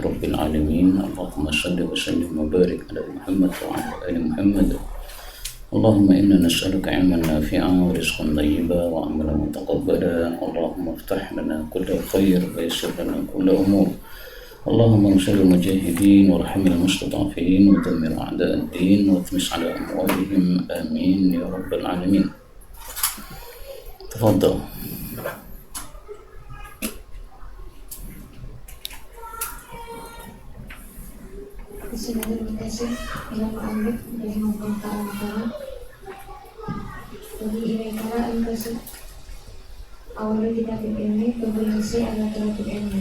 رب العالمين. اللهم صل وسلم وبارك على محمد وعلى آل محمد. اللهم إنا نسألك علما نافعا ورزقا طيبا وعملا متقبلا. اللهم افتح لنا كل خير ويسر لنا كل أمور. اللهم انصر المجاهدين وارحم المستضعفين ودمر أعداء الدين واطمس على أموالهم. آمين يا رب العالمين. تفضل. Terima kasih yang mengambil dari mempertahankan bagi ilaikala angkasa awalnya kita ini berbenasi ala terakhir ini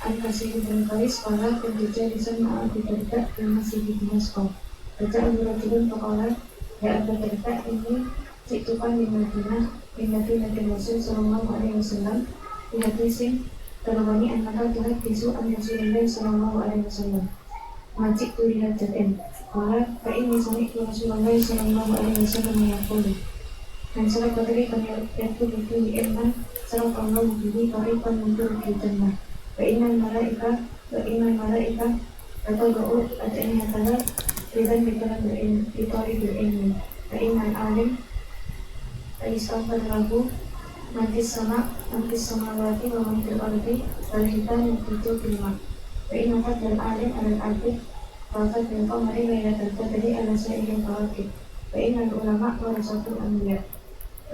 angkasa itu berkaris para penjajah bisa mengalami terdekat yang masih di Moskow. Baca Umratulun Pakolat yang ada terdekat ini ciptukan di Madinah Nabi Rasul Sallallahu Alaihi Wasallam di hati sing terawani anak Tuhan Yesus Rasulullah Sallallahu Alaihi Wasallam. Majik tulihat jaten. Wala ini sami Rasulullah Sallallahu Alaihi Wasallam meyakulu. Dan salah kateri kami yakul itu di eman salah Allah budi karipan mundur di jannah. Iman malaika atau doa ada ini adalah dan kita berilmu. Iman alim istighfar lagu mantis sama lagi wa mantil ardi balikan itu kelima. Iman dan alim al-abid Fakat dan qamari laylatul qadri ala sa'iril kawakib. Iman ulama warasatul anbiya.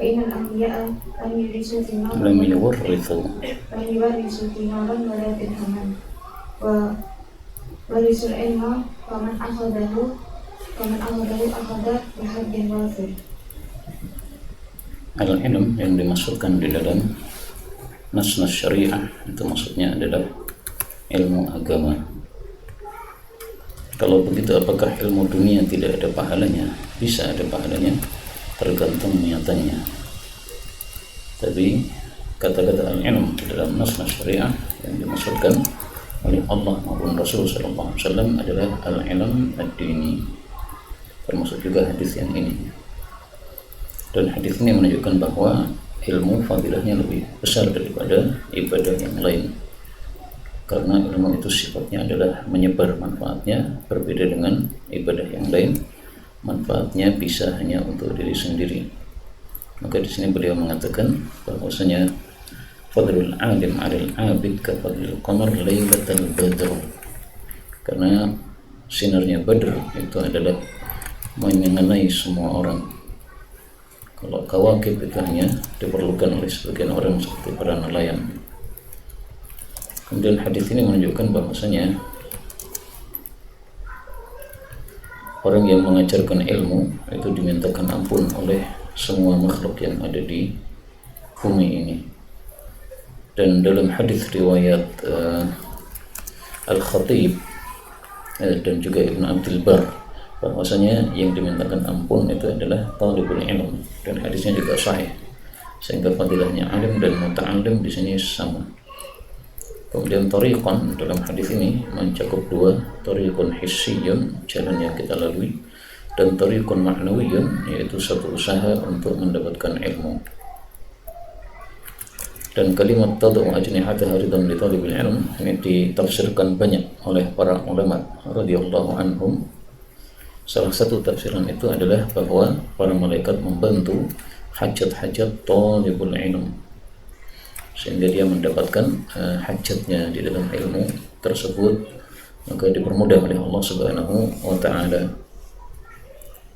Iman anbiya lam yurisu tinaran walakin haman. Wa warisul ilma faman akhadahu akhada bihadin wafir. Al-ilm yang dimasukkan di dalam nas-nas syariah itu maksudnya adalah ilmu agama. Kalau begitu apakah ilmu dunia tidak ada pahalanya? Bisa ada pahalanya, tergantung niatannya. Tapi kata-kata al-ilm di dalam nas-nas syariah yang dimaksudkan oleh Allah maupun Rasul sallallahu alaihi wasallam adalah al-ilm ad-dini. Termasuk juga hadis yang ini. Dan hadis ini menunjukkan bahwa ilmu fadilahnya lebih besar daripada ibadah yang lain. Karena ilmu itu sifatnya adalah menyebar manfaatnya, berbeda dengan ibadah yang lain. Manfaatnya bisa hanya untuk diri sendiri. Maka di sini beliau mengatakan bahwasanya fadlul alim 'alal 'abid ka fadlil qamar lailatal badr. Karena sinarnya Badr itu adalah mengenai semua orang. Kalau kawakib itu hanya diperlukan oleh sebagian orang seperti para nelayan. Kemudian hadis ini menunjukkan bahwasanya orang yang mengajarkan ilmu itu dimintakan ampun oleh semua makhluk yang ada di bumi ini. Dan dalam hadis riwayat Al-Khatib dan juga Ibn Abdul Bar bahwasanya yang dimintakan ampun itu adalah talibul ilm, dan hadisnya juga sahih, sehingga fadilahnya alim dan muta'allim di sini sama. Kemudian tariqan dalam hadis ini mencakup dua, tariqun hissiyun, jalan yang kita lalui, dan tariqun ma'nawiyun, yaitu satu usaha untuk mendapatkan ilmu. Dan kalimat tad'u ajnihataha ridan li talibil ilm ini ditafsirkan banyak oleh para ulama radhiyallahu anhum. Salah satu tafsiran itu adalah bahwa para malaikat membantu hajat-hajat talibul ilm, sehingga dia mendapatkan hajatnya di dalam ilmu tersebut, maka dipermudah oleh Allah Subhanahu wa ta'ala.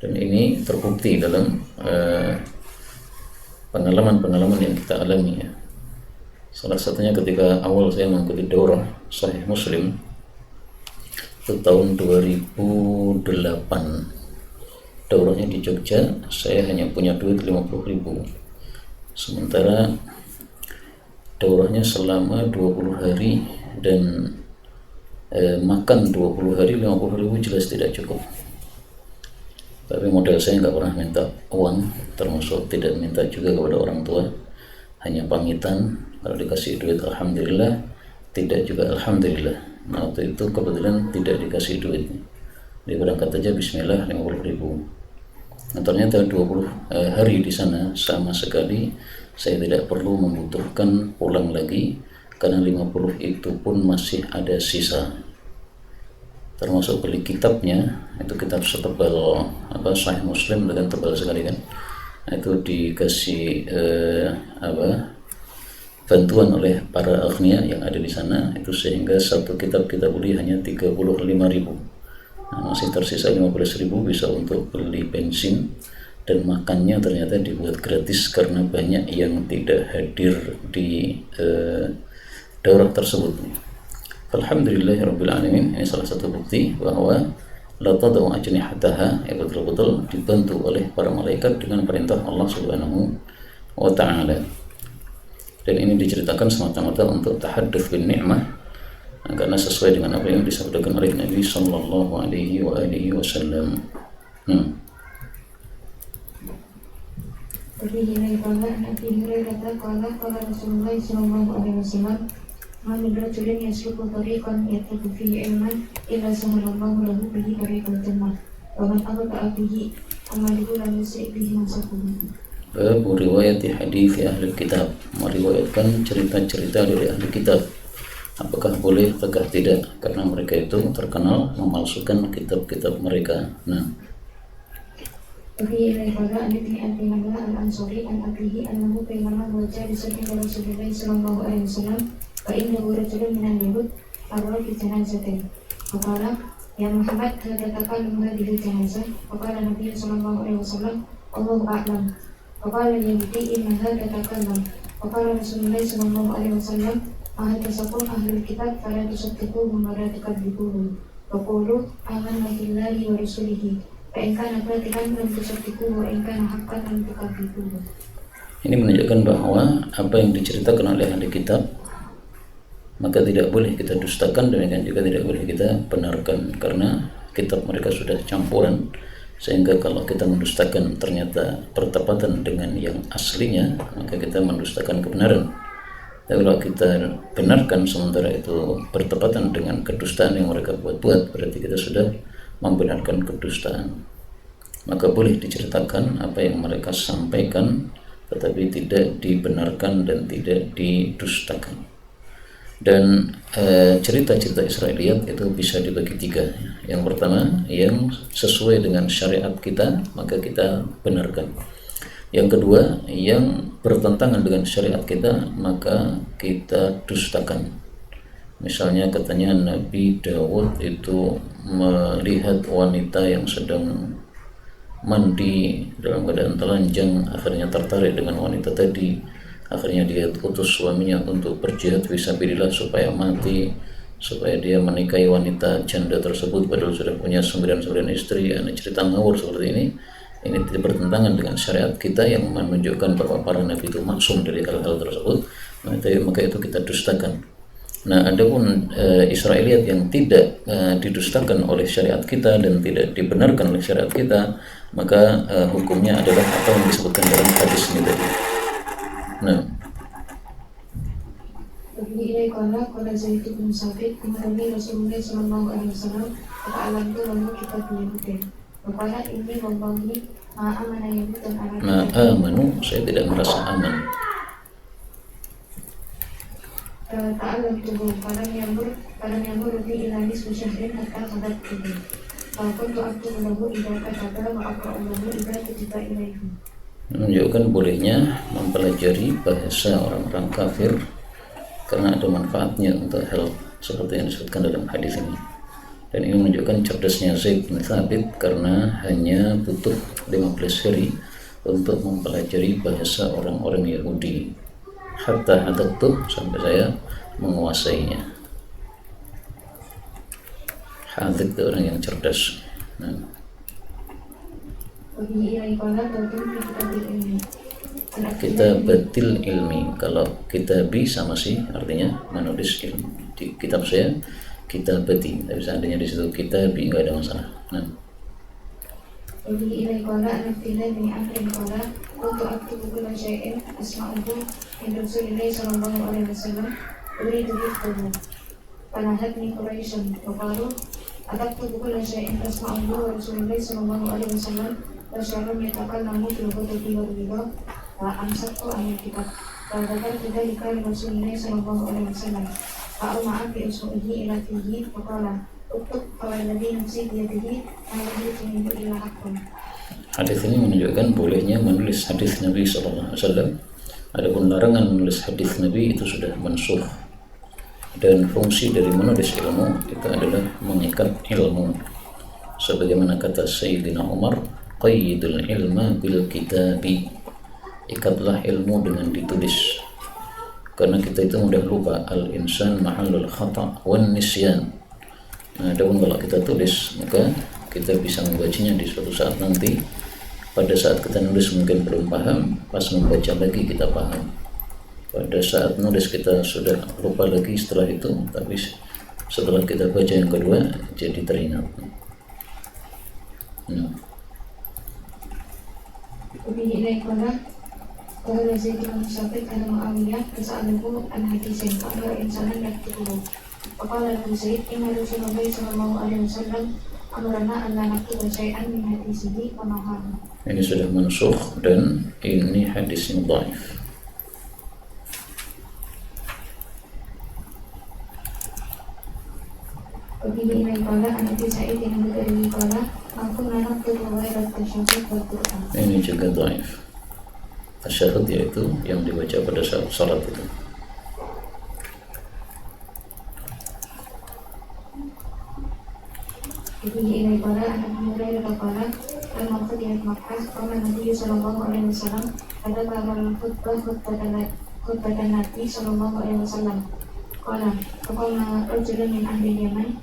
Dan ini terbukti dalam pengalaman-pengalaman yang kita alami ya. Salah satunya ketika awal saya mengikuti daurah Sahih Muslim itu tahun 2008. Daurahnya di Jogja, saya hanya punya duit 50.000. Sementara daurahnya selama 20 hari dan makan 20 hari 50.000 jelas tidak cukup. Tapi modal saya nggak pernah minta uang, termasuk tidak minta juga kepada orang tua, hanya pamitan. Kalau dikasih duit alhamdulillah, tidak juga alhamdulillah. Nah waktu itu kebetulan tidak dikasih duit, dia berangkat aja bismillah 50.000. Nah ternyata 20 hari di sana sama sekali saya tidak perlu membutuhkan pulang lagi karena 50 itu pun masih ada sisa, termasuk beli kitabnya. Itu kitab setebal Sahih Muslim dengan tebal sekali kan. Itu dikasih bantuan oleh para aghnia yang ada di sana, itu sehingga satu kitab kita beli hanya 35.000. Masih tersisa 15.000 bisa untuk beli bensin, dan makannya ternyata dibuat gratis karena banyak yang tidak hadir di daurah tersebut. Alhamdulillahirrabbilalamin. Ini salah satu bukti bahwa la tadau ajnihataha, betul-betul dibantu oleh para malaikat dengan perintah Allah Subhanahu wa ta'ala. Dan ini diceritakan semata-mata untuk tahadduf bin ni'mah, karena sesuai dengan apa yang disabdakan oleh Nabi sallallahu alaihi wasallam. Tapi ini qala Nabi Hurairah qala Rasulullah sallallahu alaihi wasallam, "Man rajulin yasluku tariqan yattabi fihi ilman illa sahalallahu lahu bihi tariqal jannah wa man abta'a bihi amaluhu lam yusi' bihi nasabuhu." Bab riwayat hadis ahli kitab, meriwayatkan cerita-cerita dari ahli kitab. Apakah boleh ataukah tidak? Karena mereka itu terkenal memalsukan kitab-kitab mereka. Tapi pada Ibnu Abdullah al-Ansari an abihi annahu qala baca di sabda Rasulullah sallallahu alaihi wasallam, fa innahu rajulun min al-yahud arwa fi janazatin. Faqala ya Muhammad, hal tatakallamu hadhihi janazah? Faqala Nabi sallallahu alaihi wasallam, Allahu a'lam. Faqala al-yahudi inna hadha tatakallam. Faqala Rasulullah sallallahu alaihi wasallam, ahad tasaqul ahlul kitab fala tusaddiqu wa la tukadzibuhu. Faqulu amanna billahi wa rasulihi. Ini menunjukkan bahwa apa yang diceritakan oleh ahli kitab maka tidak boleh kita dustakan, demikian juga tidak boleh kita benarkan, karena kitab mereka sudah campuran, sehingga kalau kita mendustakan ternyata bertepatan dengan yang aslinya, maka kita mendustakan kebenaran. Tapi kalau kita benarkan sementara itu bertepatan dengan kedustaan yang mereka buat-buat, berarti kita sudah membenarkan kedustaan. Maka boleh diceritakan apa yang mereka sampaikan, tetapi tidak dibenarkan dan tidak didustakan. Dan cerita-cerita Israiliyat itu bisa dibagi tiga. Yang pertama, yang sesuai dengan syariat kita, maka kita benarkan. Yang kedua, yang bertentangan dengan syariat kita, maka kita dustakan. Misalnya katanya Nabi Dawud itu melihat wanita yang sedang mandi dalam keadaan telanjang, akhirnya tertarik dengan wanita tadi, akhirnya dia utus suaminya untuk berjihad fisabilillah supaya mati, supaya dia menikahi wanita janda tersebut padahal sudah punya 9 istri. Ada cerita ngawur seperti ini tidak bertentangan dengan syariat kita yang menunjukkan bahwa para nabi itu maksum dari hal-hal tersebut, maka itu kita dustakan. Nah, adapun Israiliyat yang tidak didustakan oleh syariat kita dan tidak dibenarkan oleh syariat kita, maka hukumnya adalah apa yang disebutkan dalam hadis ini tadi. Nah, Ini kalau Zaid bin Sabit kemudian Rasulullah sallallahu alaihi wasallam alam itu lalu kita pilih. Kepada ini membangun amanah yang dan amanu, saya tidak merasa aman. Ta'alam tubuh Falam yamur Rufi ilanis musyahrin hatta kadat tubuh Walaupun tu'abtu lahu idha katabah wa akra'ulahu idha kutiba ilaihi. Menunjukkan bolehnya mempelajari bahasa orang-orang kafir karena ada manfaatnya untuk hal seperti yang disebutkan dalam hadis ini. Dan ini menunjukkan cerdasnya Zaid bin Thabit karena hanya butuh 15 hari untuk mempelajari bahasa orang-orang Yahudi. Hatta hadattu, sampai saya menguasainya. Hadat itu orang yang cerdas. Kita batil ilmi. Kalau kitabi sama sih artinya menulis ilmu. Di kitab saya kitabati, tapi seandainya di situ kitabi nggak ada masalah. Ilai qala an-Abdillah bin Amrin qala kuntu aktubu kulla syai'in asma'uhu min Rasulillah sallallahu alaihi wasallam uridu hifdhahu fanahatni Quraisyun wa qalu aktubu kulla syai'in asma'uhu wa Rasulillah sallallahu alaihi wasallam wa syarrun yatakallamu bil ghadabi wal ridha wa amsaktu anil kitab فذكرت ذلك لرسول الله صلى الله عليه وسلم فأومع بإصبعه إلى فيه فقال اكتب فوالذي نفسي بيده ما يملك منه إلا حقا. Hadis ini menunjukkan bolehnya menulis hadis Nabi SAW. Adapun larangan menulis hadis Nabi itu sudah mansukh. Dan fungsi dari menulis ilmu itu adalah mengikat ilmu. Sebagaimana kata Sayyidina Umar, qayyidul ilma bil kitabi. Ikatlah ilmu dengan ditulis. Karena kita itu mudah lupa, al-insan mahallul khata' wan nisyan. Nah, adapun kalau kita tulis, maka kita bisa membacanya di suatu saat nanti. Pada saat kita nulis mungkin belum paham, pas membaca lagi kita paham. Pada saat nulis kita sudah lupa lagi setelah itu, tapi setelah kita baca yang kedua jadi teringat. Kemudian kalau Zaid bin Sabit dan Muawiyah kesalahanku an hadisin kalau insanan yaktubuh. Faqala lahu Zaid inna Rasulullah sallallahu alaihi wasallam amrana an la naktuba syai'an min hadisihi wa nahahu. Ini sudah mansukh dan ini hadis yang dhaif. Begini ini qala an Sa'id bin Mu'adh qala aku naktubu ghairat tasyahhud wa du'a. Ini juga dhaif. Tasyahhud yaitu yang dibaca pada saat salat itu. Begini ini qala an Abu Hurairah qala al-maqsud yang makkah qala Nabi sallallahu alaihi wasallam ada bahagian khutbah Nabi sallallahu alaihi wasallam qala faqala rajulun min ahli Yaman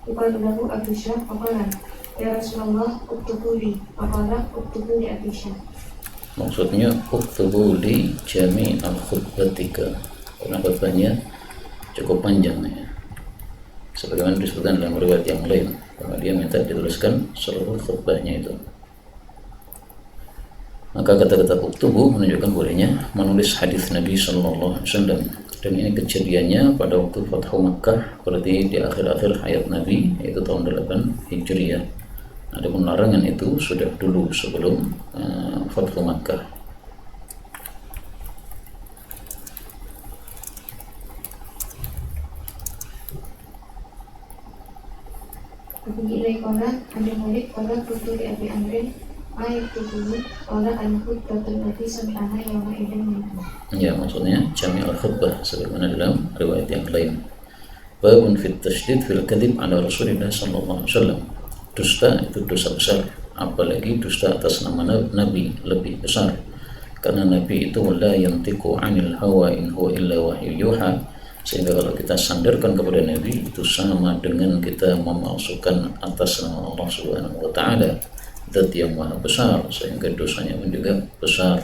yuqalu lahu Abu Syah faqala ya Rasulullah uktubu li faqala uktubu li Abi Syah. Maksudnya uktubu li jami' al-khutbatika. Karena khutbahnya cukup panjang ya. Sebagaimana disebutkan dalam riwayat yang lain, karena dia minta dituliskan seluruh khutbahnya itu. Maka kata-kata uktubu menunjukkan bolehnya menulis hadis Nabi sallallahu alaihi wasallam. Dan ini kejadiannya pada waktu Fathu Makkah, berarti di akhir-akhir hayat Nabi, yaitu tahun 8 Hijriah. Adapun larangan itu sudah dulu sebelum Fathu Makkah. Kemudian qala ada Malik qala kuntu li Abi Amrin ayat tubuh qala al-khutbatul lati sami'ana yawma idzin minhu. Ya, maksudnya jami' al-khutbah sebagaimana dalam riwayat yang lain. Babun fit tasydid fil kadhib ala Rasulillah sallallahu alaihi wasallam. Dusta itu dosa besar, apalagi dusta atas nama Nabi lebih besar. Karena Nabi itu la yantiqu 'anil hawa in huwa illa wahyu yuha. Sehingga kalau kita sandarkan kepada Nabi itu sama dengan kita memalsukan atas nama Allah Subhanahu wa taala, zat yang maha besar, sehingga dosanya pun juga besar.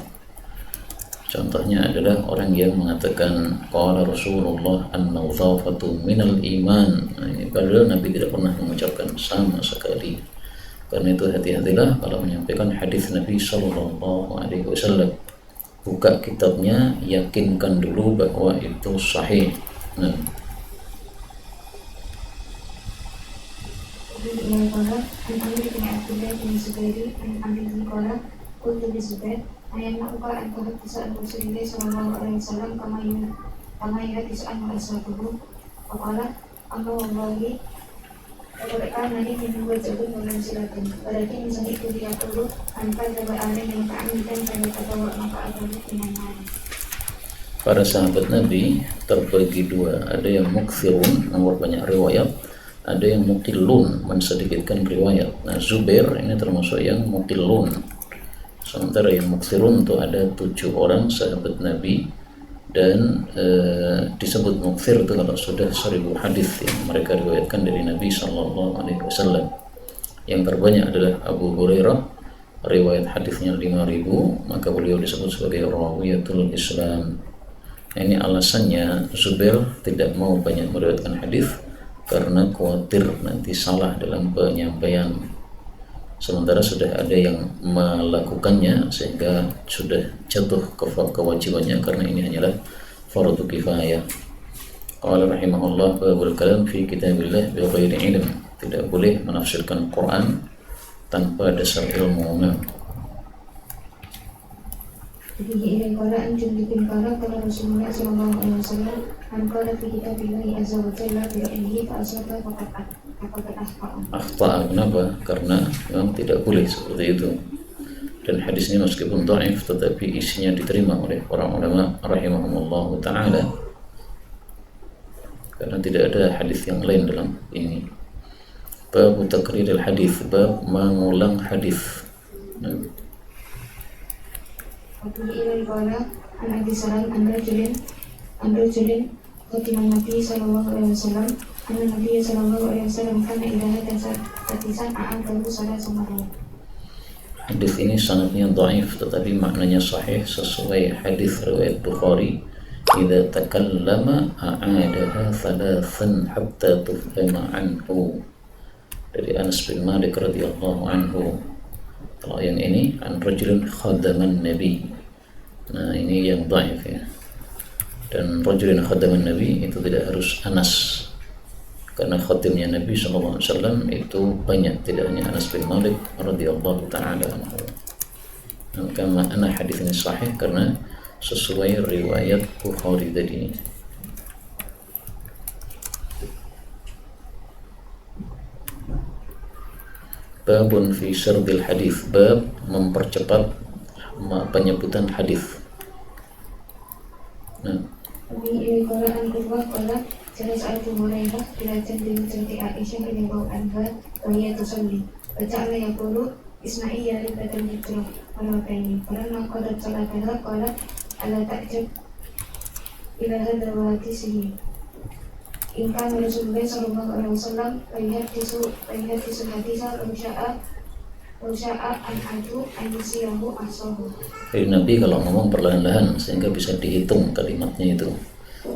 Contohnya adalah orang yang mengatakan qala Rasulullah an-nadhafatu minal iman. Nah, ini padahal Nabi tidak pernah mengucapkan sama sekali. Karena itu hati-hatilah kalau menyampaikan hadis Nabi sallallahu alaihi wasallam. Buka kitabnya, yakinkan dulu bahwa itu sahih. Nah, Kemudian qala an Amr bin Abdullah bin Zubair an Abi qala qultu li Zubair ayat maka an tahaddatsa Rasulullah sallallahu alaihi wasallam kama yuhadditsu an ashabuhu qala amma wallahi Mereka nani membuat jatuh dalam silakan. Berarti misalnya itu dia perlu antar dapat ada yang kami dan kami bawa maka ada dengan mana. para sahabat Nabi terbagi dua, ada yang mukthirun, nomor banyak riwayat, ada yang muqillun, mensedikitkan riwayat. Nah, Zubair ini termasuk yang muqillun. Sementara yang mukthirun itu ada 7 orang sahabat Nabi. Dan disebut mukthir itu kalau sudah 1000 hadis yang mereka riwayatkan dari Nabi sallallahu alaihi wasallam. Yang terbanyak adalah Abu Hurairah, riwayat hadisnya 5000, maka beliau disebut sebagai rawiyatul Islam. Nah, ini alasannya Zubair tidak mau banyak meriwayatkan hadis karena khawatir nanti salah dalam penyampaian. Sementara sudah ada yang melakukannya sehingga sudah jatuh kewajibannya, karena ini hanyalah fardu kifayah. Qala rahimahullah babul kalam fi kitabillah bi ghairi ilm. Tidak boleh menafsirkan Quran tanpa dasar ilmu. Bihi ilai qala an jundubin qala qala Rasulullah sallallahu alaihi wasallam an qala fi kitabillahi azza wa jalla bi ilmihi fa asaba faqad akhta'a. Akhta'a, kenapa? Karena memang tidak boleh seperti itu. Dan hadis ini meskipun dhaif tetapi isinya diterima oleh para ulama rahimahumullah ta'ala, karena tidak ada hadis yang lain dalam ini. Bab takriril hadis, bab mengulang hadis. Bihi ilai qala an Abi Salam an rajulin qadiman Nabi sallallahu alaihi wasallam anna Nabi sallallahu alaihi wasallam kana idza hadatsa hadisan a'adahu salasa marrat. Hadis ini sanadnya dhaif tetapi maknanya sahih sesuai hadis riwayat Bukhari, idza takallama a'adaha thalathan hatta tufhama anhu, dari Anas bin Malik radhiyallahu anhu. Kalau yang ini an rajulin khadaman Nabi, nah ini yang dhaif ya. Dan rajulin khadaman Nabi itu tidak harus Anas, karena khatimnya Nabi SAW itu banyak, tidak hanya Anas bin Malik radhiyallahu ta'ala anhu. Maka makna hadis ini sahih karena sesuai riwayat Bukhari tadi. Babun fi syardil hadis, bab mempercepat penyebutan hadis. Nah, Bihi ilai qala an Qurwa qala Sa'atu Hurairah ila jandin jati Aisyah radhiyallahu anha wa hiya tusalli wa ja'ala yaqulu isma'i ya ribatal hijrah marrataini falamma qadat salataha qala ala ta'jab ila hadha hadisihi in kana Rasulullah sallallahu alaihi wasallam ayhadisu hadisa law sya'a an atu an yusiyahu ahsahu. Jadi Nabi kalau ngomong perlahan-lahan sehingga bisa dihitung kalimatnya itu.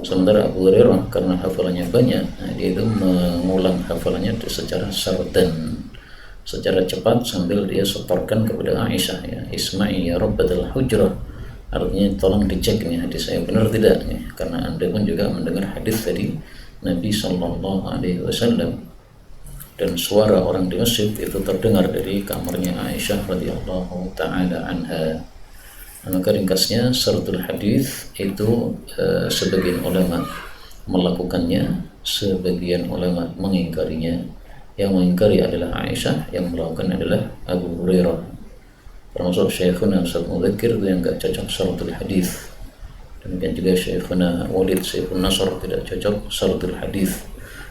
Sementara Abu Hurairah karena hafalannya banyak, nah dia itu mengulang hafalannya secara sardan, secara cepat sambil dia setorkan kepada Aisyah ya, Isma'i ya rabbatal hujrah, artinya tolong dicek nih hadis saya benar tidak nih, karena Anda pun juga mendengar hadis dari Nabi sallallahu alaihi wasallam, dan suara orang di masjid itu terdengar dari kamarnya Aisyah radhiyallahu taala anha. Maka ringkasnya syaratul hadis itu sebagian ulama melakukannya, sebagian ulama mengingkarinya. Yang mengingkari adalah Aisyah, yang melakukan adalah Abu Hurairah. Termasuk Syekhuna Ustaz Mudzakir itu yang enggak cocok syaratul hadis. Demikian juga Syekhuna Walid Saifun Nasr tidak cocok syaratul hadis.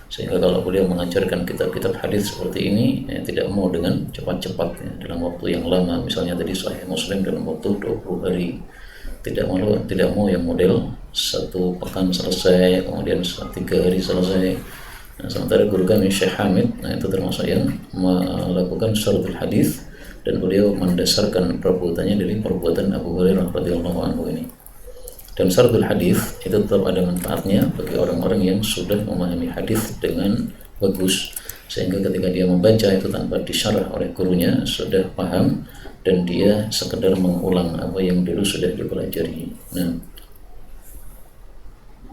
Sehingga kalau beliau mengajarkan kitab-kitab hadis seperti ini ya, tidak mau dengan cepat-cepat ya, dalam waktu yang lama, misalnya tadi Sahih Muslim dalam waktu 20 hari, tidak mau yang model 1 pekan selesai, kemudian 3 hari selesai. Nah, sementara guru kami Syekh Hamid, nah itu termasuk yang melakukan syaratul hadis, dan beliau mendasarkan perbuatannya dari perbuatan Abu Hurairah radhiyallahu anhu ini. Dan syaratul hadis itu tetap ada manfaatnya bagi orang-orang yang sudah memahami hadis dengan bagus, sehingga ketika dia membaca itu tanpa disyarah oleh gurunya sudah paham dan dia sekedar mengulang apa yang dulu sudah dipelajari. Nah,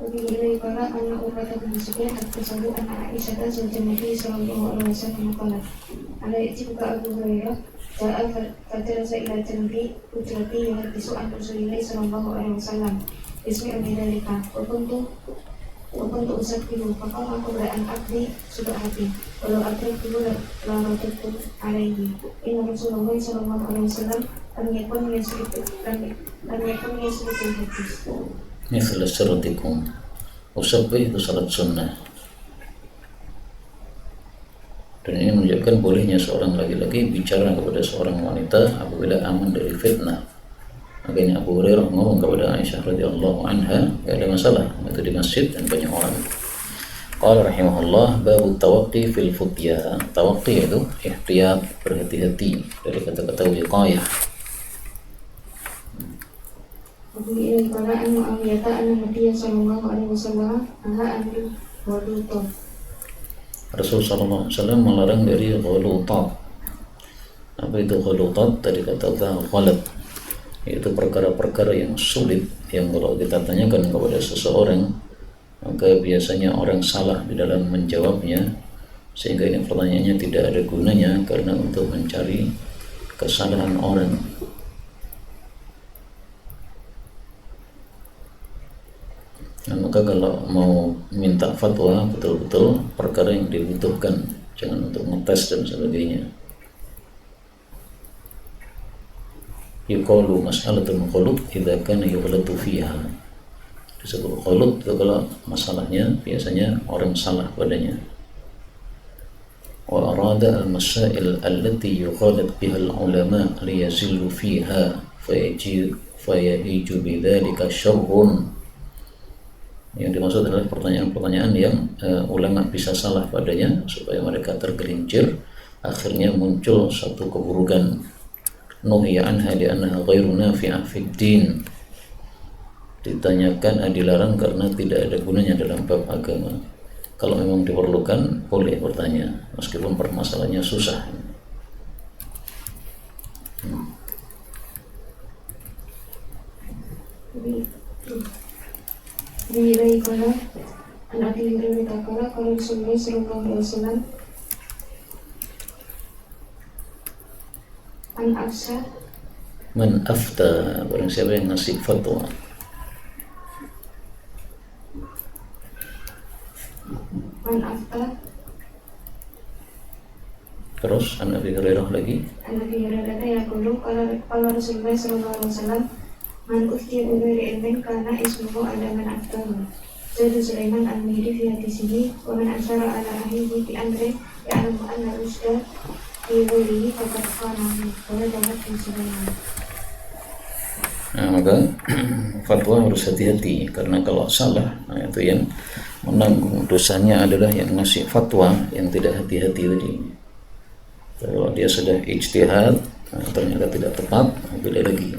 Bihi ilai qala anna Urwah bin Zubair haddatsahu anna Aisyah zawjan Nabi sallallahu alaihi wasallam qalat ala ya'tibuka Abu Hurairah ja'a fajalasa ila janbi ujrati yuhaddisu an Rasulillah sallallahu alaihi wasallam ismi'u bidalika wa kuntu usabbihu faqala qabla an aqdi subhati walau aqditu la radtu alaihi inna Rasulullah sallallahu alaihi wasallam lam yakun yasrifu hadis. ini salah syaratikum. Usabbih itu salat sunnah. Dan ini menunjukkan bolehnya seorang laki-laki bicara kepada seorang wanita apabila aman dari fitnah. Makanya Abu Hurairah ngomong kepada Aisyah radhiyallahu anha, tidak ada masalah, itu di masjid dan banyak orang. Qala rahimahullah, babu tawaqqi fil futya. Tawaqqi itu ihtiyat, berhati-hati, dari kata-kata wiqayah. Bihi ilai qala an Muawiyah anna Nabiy sallallahu alaihi wasallam naha anil waduta. Rasul sallallahu alaihi wasallam melarang dari ghalutat. Apa itu ghalutat? Dari kata ghalat, yaitu perkara-perkara yang sulit, yang kalau kita tanyakan kepada seseorang maka biasanya orang salah di dalam menjawabnya, sehingga ini pertanyaannya tidak ada gunanya karena untuk mencari kesalahan orang. Nah, maka kalau mau minta fatwa betul-betul perkara yang dibutuhkan, jangan untuk ngetes dan sebagainya. Yuqalu mas'alatul khulut idza kana yughlatu fiha. Disebut khulut itu kalau masalahnya biasanya orang salah padanya. Wa arada al-masail allati yughalat biha al-ulama liyazillu fiha fayahiju bidzalika syarrun. Yang dimaksud adalah pertanyaan-pertanyaan yang ulama bisa salah padanya supaya mereka tergelincir, akhirnya muncul satu keburukan. Nuhiya anha li'annaha ghairu nafi'ah fid din. Ditanyakan, dilarang karena tidak ada gunanya dalam bab agama. Kalau memang diperlukan, boleh bertanya meskipun permasalahannya susah. Di kala anak diri takala kalau Rasulullah sallallahu alaihi wasallam an afsa Man afta, barang siapa yang ngasih fatwa. man afta Terus an Abi Hurairah lagi. anak diri ya kulo kalau Rasulullah sallallahu alaihi wasallam man ufti bighairi ilmin kana ismuhu ala man aftahu. Jadi Sulaiman al-Mihri fi hadisihi wa man asyara ala ahlihi bi amrin ya'lamu anna rusda fi ghairihi faqad khanahu wa damat fi Sulaiman. Nah, maka fatwa harus hati-hati karena kalau salah, nah itu yang menanggung dosanya adalah yang ngasih fatwa yang tidak hati-hati tadi. Kalau dia sudah ijtihad, nah, ternyata tidak tepat, beda lagi.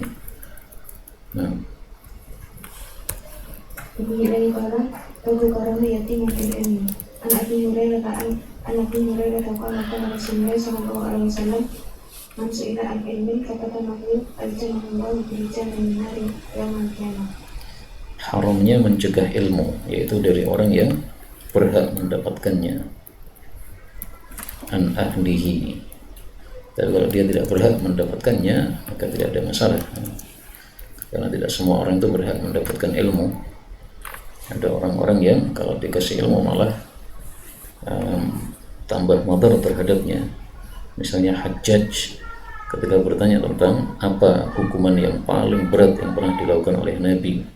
Nah, Ini kala Abu Qarana yatim fil ilmi. An Abi Hurairah qala qala Rasulullah sallallahu alaihi wasallam man su'ila an ilmin fakatamahu al-jannah bil jannah min nari yaumil qiyamah. haramnya mencegah ilmu, yaitu dari orang yang berhak mendapatkannya. An ahlihi. Tapi kalau dia tidak berhak mendapatkannya, maka tidak ada masalah. Karena tidak semua orang itu berhak mendapatkan ilmu. Ada orang-orang yang kalau dikasih ilmu malah tambah madar terhadapnya. Misalnya Hajjaj ketika bertanya tentang apa hukuman yang paling berat yang pernah dilakukan oleh Nabi,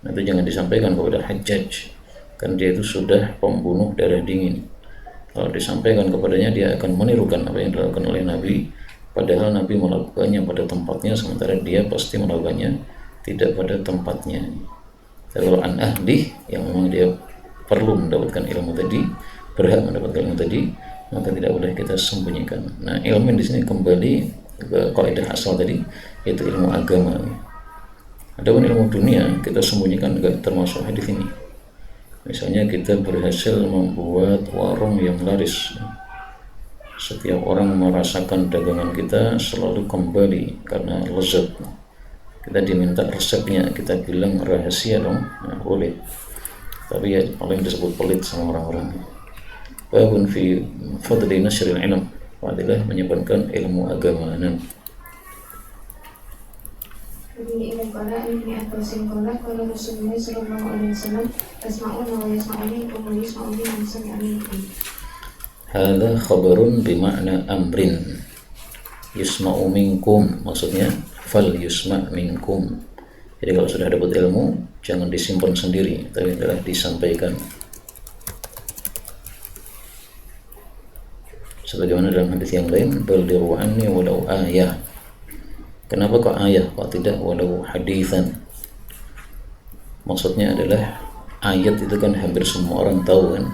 nah, itu jangan disampaikan kepada Hajjaj, karena dia itu sudah pembunuh darah dingin. Kalau disampaikan kepadanya, dia akan menirukan apa yang dilakukan oleh Nabi, padahal Nabi melakukannya pada tempatnya, sementara dia pasti melakukannya tidak pada tempatnya. Tapi kalau an ahli, yang memang dia perlu mendapatkan ilmu tadi, berhak mendapatkan ilmu tadi, maka tidak boleh kita sembunyikan. Nah, ilmu di sini kembali ke kaidah asal tadi, yaitu ilmu agama. Adapun ilmu dunia kita sembunyikan, enggak termasuk hadis ini. Misalnya kita berhasil membuat warung yang laris, setiap orang merasakan dagangan kita selalu kembali karena lezat. Kita diminta resepnya, kita bilang rahasia dong, nah, boleh. Tapi ya paling disebut pelit sama orang-orang. Babun fi fadli nashril ilm, fadilah menyebarkan ilmu agama. Ini kala ini Abbasin kala kalau Rasulullah sallallahu alaihi wasallam tasma'una wa yasma'uni wa yasma'uni man sami'a minkum. Hadza khabarun bima'na amrin. Yusma'u minkum, maksudnya fal yusma' minkum. Jadi kalau sudah dapat ilmu, jangan disimpan sendiri, tapi adalah disampaikan. Sebagaimana dalam hadis yang lain, ballighu anni walau ayah. Kenapa kok ayah, kok tidak walau hadithan? Maksudnya adalah ayat itu kan hampir semua orang tahu kan.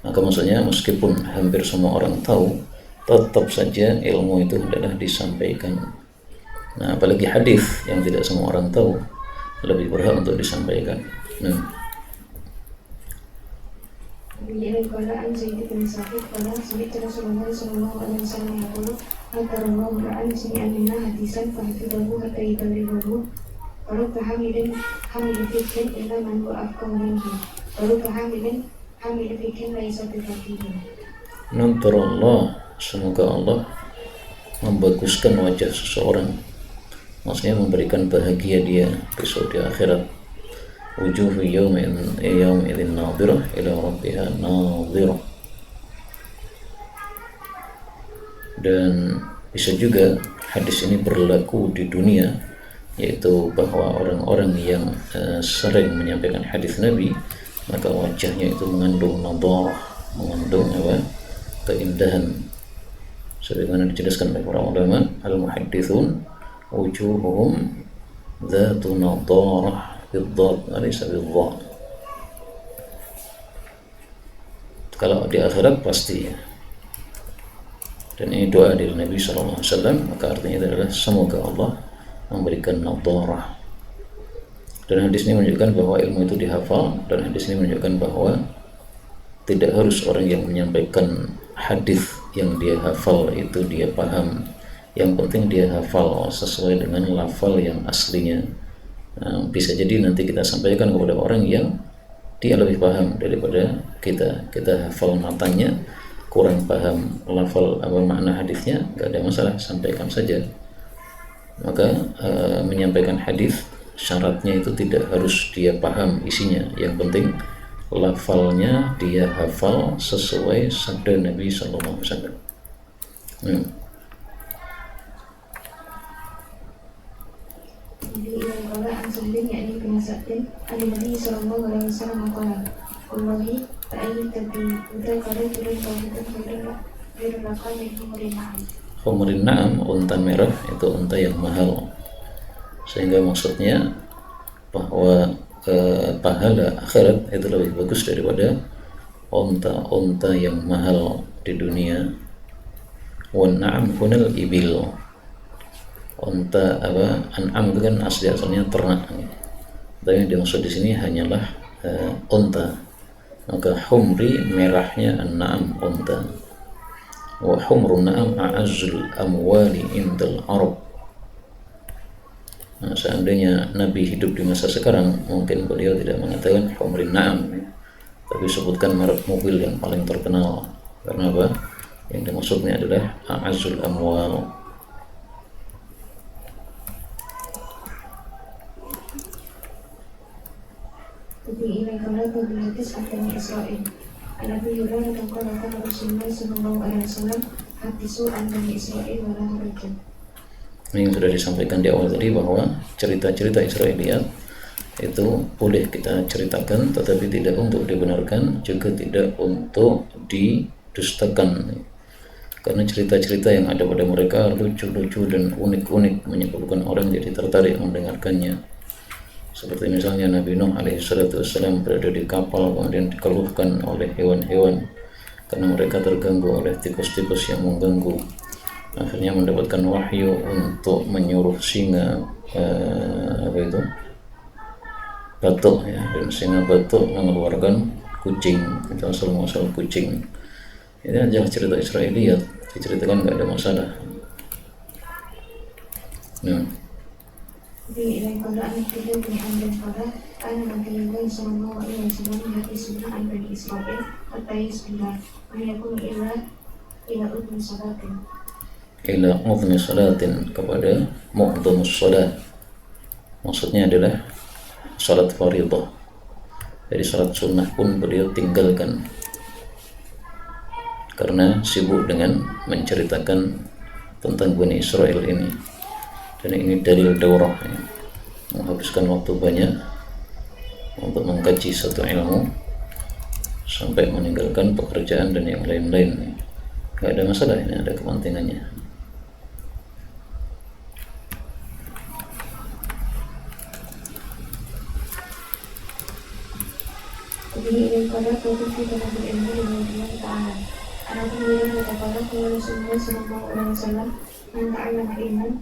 Maka maksudnya meskipun hampir semua orang tahu, tetap saja ilmu itu adalah disampaikan. Nah, apalagi hadis yang tidak semua orang tahu, lebih berhak untuk disampaikan. Ini kala an Zaid bin Sabit kala Sabit Rasulullah sallallahu alaihi wasallam yaqulu hadarallahu ra'an sami'a minna hadisan fahfidahu hatta yuballighahu wa rubba hamilin fikin illa man huwa afqahu minhu wa rubba hamilin fikin laisa bifaqihin. Nanti Allah, semoga Allah membaguskan wajah seseorang, maksudnya memberikan bahagia dia besok di akhirat. wujuhu yawma'idhin nadhirah ila rabbiha nadhirah. Dan bisa juga hadis ini berlaku di dunia, yaitu bahwa orang-orang yang sering menyampaikan hadis Nabi, maka wajahnya itu mengandung nadharah, mengandung keindahan, sebagaimana dijelaskan oleh para ulama al-muhadditsun, wujuhuhum dzatu nadharah bidhat alaysa bidhat. Kalau di akhirat pasti ya. Dan ini doa dari Nabi SAW, maka artinya itu adalah semoga Allah memberikan nadharah. Dan hadis ini menunjukkan bahwa ilmu itu dihafal, dan hadis ini menunjukkan bahwa tidak harus orang yang menyampaikan hadis yang dia hafal itu dia paham. Yang penting dia hafal sesuai dengan lafal yang aslinya. Bisa jadi nanti kita sampaikan kepada orang yang dia lebih paham daripada kita. Kita hafal matanya, kurang paham lafal makna hadisnya, gak ada masalah, sampaikan saja. Maka menyampaikan hadis syaratnya itu tidak harus dia paham isinya, yang penting lafalnya dia hafal sesuai sabda Nabi SAW. Jadi kalau ansabin yakni penasihatin ada Nabi Sallallahu Alaihi Wasallam mengatakan, Allahi ta'ala tapi udah kalau turun kalau berlakukan yang Khumurin na'am, unta merah itu unta yang mahal, sehingga maksudnya bahwa pahala akhirat itu lebih bagus daripada unta yang mahal di dunia. Wan na'am hunal ibil, unta an'am itu kan asalnya ternak, tapi yang dimaksud di sini hanyalah unta. Maka humri merahnya an-na'am unta. Wa humrun na'am a'azzul amwali indal Arab. Nah, seandainya Nabi hidup di masa sekarang, mungkin beliau tidak mengatakan humrin na'am, tapi sebutkan merek mobil yang paling terkenal. Karena apa? Yang dimaksudnya adalah a'azzul amwal. Jadi ini kalau berbilis akan Israel. Nabi Hurairah katakan Rasulullah Sallallahu Alaihi Wasallam hadisu an Bani Israel wala harajun. Ini yang sudah disampaikan di awal tadi, bahwa cerita-cerita Israiliyat itu boleh kita ceritakan, tetapi tidak untuk dibenarkan, juga tidak untuk didustakan. Karena cerita-cerita yang ada pada mereka lucu-lucu dan unik-unik, menyebabkan orang jadi tertarik mendengarkannya. Seperti misalnya Nabi Nuh alaihissalam berada di kapal, kemudian dikeluhkan oleh hewan-hewan karena mereka terganggu oleh tikus-tikus yang mengganggu. Akhirnya mendapatkan wahyu untuk menyuruh singa batuk ya, dan singa batuk mengeluarkan kucing. Itu asal-muasal kucing. Ini adalah cerita Israiliyat, diceritakan nggak ada masalah. Di lain pada anak kita dan pada anak Nabi Sallallahu Alaihi Wasallam dari sunnah an Bani Israel atau Bismillah ayakun ila udmi salatin kepada mu'dhamus salat, maksudnya adalah salat fardhah. Jadi salat sunnah pun beliau tinggalkan karena sibuk dengan menceritakan tentang Bani Israel ini. Dan ini dalil daurah ya, menghabiskan waktu banyak untuk mengkaji satu ilmu sampai meninggalkan pekerjaan dan yang lain-lain. Gak ada masalah, ini ada kepentingannya. Jadi pada fokus kita berilmu dengan Allah Ta'ala. Anak kemudian kata-kata Rasulullah Sallallahu Alaihi Wasallam man ta'allama ilman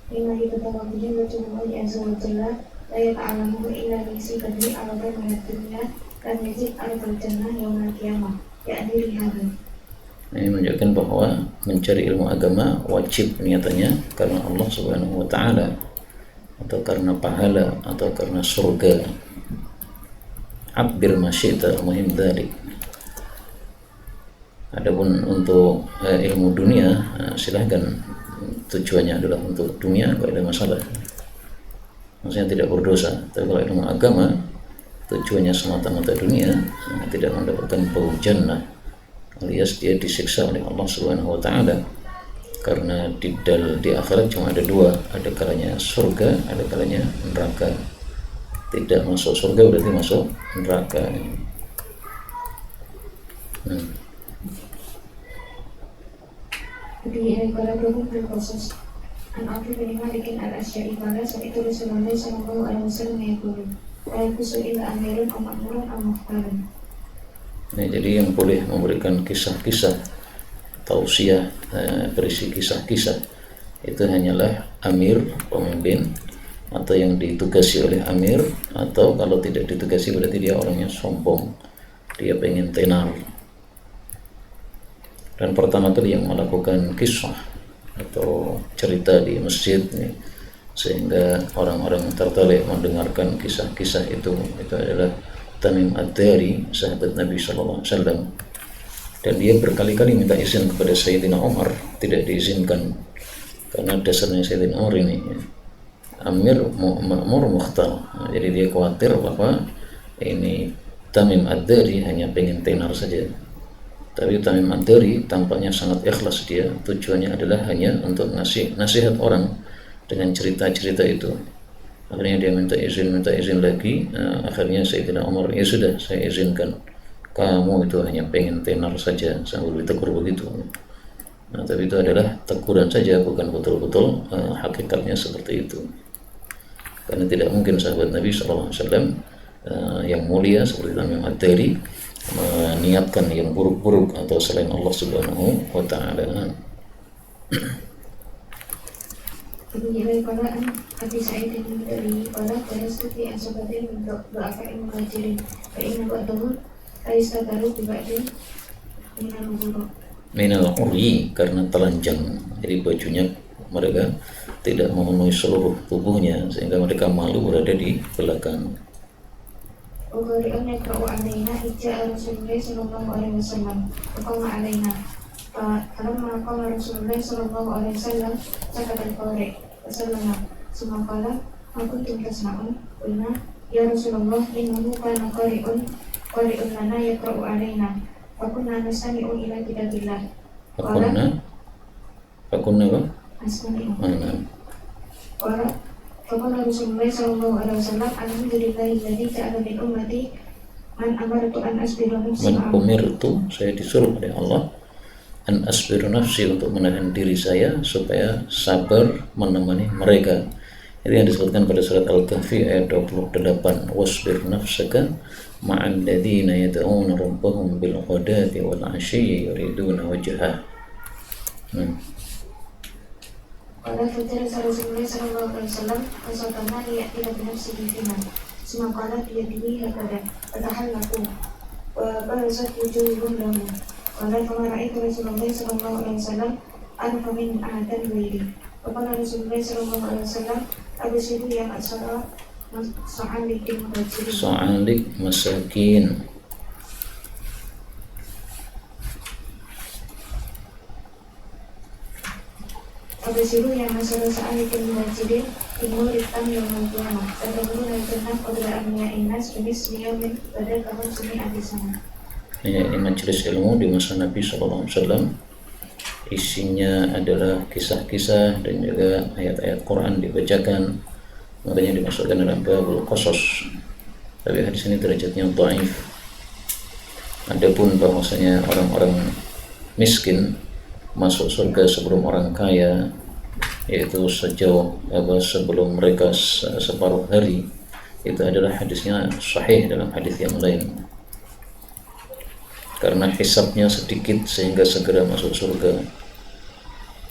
lima diketahuinya baca Allah Azza wa Jalla la yata'alamu illa lisi kadri arada minat dunia dan yajib arada jannah yawmal qiyamah ya'ni lihada. Ini menunjukkan bahwa mencari ilmu agama wajib niatannya karena Allah Subhanahu wa Ta'ala, atau karena pahala, atau karena surga. Abbir masyita muhim dzalik. Adapun untuk ilmu dunia, silahkan, tujuannya adalah untuk dunia, gak ada masalah, maksudnya tidak berdosa. Tapi kalau ilmu agama tujuannya semata-mata dunia, tidak mendapatkan bau jannah, alias dia disiksa oleh Allah Subhanahu wa taala. Karena di akhirat cuma ada dua, ada kalanya surga, ada kalanya neraka. Tidak masuk surga berarti masuk neraka. Kemudian para dukun berkhusus an Abu bin Malik al-Asy'ari qala sami'tu Rasulullah sallallahu alaihi wasallam yaqulu la yakusu illa amirun aw ma'murun aw muhtarun. Nah, jadi yang boleh memberikan kisah-kisah tausiah, berisi kisah-kisah itu hanyalah amir, pemimpin, atau yang ditugasi oleh amir, atau kalau tidak ditugasi berarti dia orangnya sombong, dia pengen tenar. Dan pertama kali yang melakukan kisah atau cerita di masjid nih, sehingga orang-orang tertarik mendengarkan kisah-kisah itu adalah Tamim Ad-Dari, sahabat Nabi SAW. Dan dia berkali-kali minta izin kepada Sayyidina Umar, tidak diizinkan, karena dasarnya Sayyidina Umar ini amir ma'mur mukhtar. Jadi dia khawatir bahwa ini Tamim Ad-Dari hanya pengen tenar saja. Tapi Tamim Ad-Dari tampaknya sangat ikhlas, dia tujuannya adalah hanya untuk ngasih nasihat orang dengan cerita-cerita itu. Akhirnya dia minta izin lagi. Akhirnya Sayyidina Umar, ya sudah, saya izinkan, kamu itu hanya pengen tenar saja, sambil ditegur begitu. Nah, tapi itu adalah teguran saja, bukan betul-betul hakikatnya seperti itu. Karena tidak mungkin sahabat Nabi SAW yang mulia seperti Tamim Ad-Dari meniatkan yang buruk-buruk atau selain Allah Subhanahu wa taala. Kemudian pada Abi Sa'id bin Khudri pada terstuti asabatin untuk doakan muhajirin fa'inna ba'dahu aistadaru biba'din minal uri, karena telanjang, jadi bajunya mereka tidak memenuhi seluruh tubuhnya sehingga mereka malu berada di belakang. Ugari'un yakra'u alaina ijja'a Rasulullah sallallahu alaihi wasallam Faqama alaina Falamma qama Rasulullah sallallahu alaihi wasallam Sakat al-qari Wasallama Sumakala Makuntum tasma'un Qulna ya Rasulullah innahu kana qari'un lana yakra'u alaina Fakunna nastami'u ila kitabillah Fakunna apa? Nastami'u Faqala Rasulullah sallallahu alaihi wasallam alhamdulillahilladzi ja'ala min ummati man amartu an asbiru nafsi Man umirtu, saya disuruh oleh Allah an asbiru nafsi, untuk menahan diri saya supaya sabar menemani mereka. Itu yang disebutkan pada surat Al-Kahfi ayat 28, wasbir nafsaka ma'al ladzina yad'una rabbahum bil ghadati wal 'ashyi yuriduna wajhah. Qala fajarasa Rasulullah sallallahu alaihi wasallam fasatana liya'tila binafsihi fina summa qala biyadihi hakada fatahallaku wa barazat wujuhum lahu qala fama ra'aitu Rasulullah sallallahu alaihi wasallam arfa min ahadan ghairi wa qala Rasulullah sallallahu alaihi wasallam absiru ya ma'sara Sa'alik masakin. Abasiru yang masalah sa'alikin muhajirin Timur hitam yang mengkiamah Tadamuru naikernah qadra amniya innas Jenis liyamin pada tahun suni abisana. Ini majelis ilmu di masa Nabi SAW. Isinya adalah kisah-kisah dan juga ayat-ayat Quran dibacakan, makanya dimasukkan dalam babul qasas. Tapi hadis ini derajatnya dhaif. Adapun bahwasanya orang-orang miskin masuk surga sebelum orang kaya, yaitu sebelum mereka separuh hari, itu adalah hadisnya sahih dalam hadis yang lain. Karena hisabnya sedikit sehingga segera masuk surga.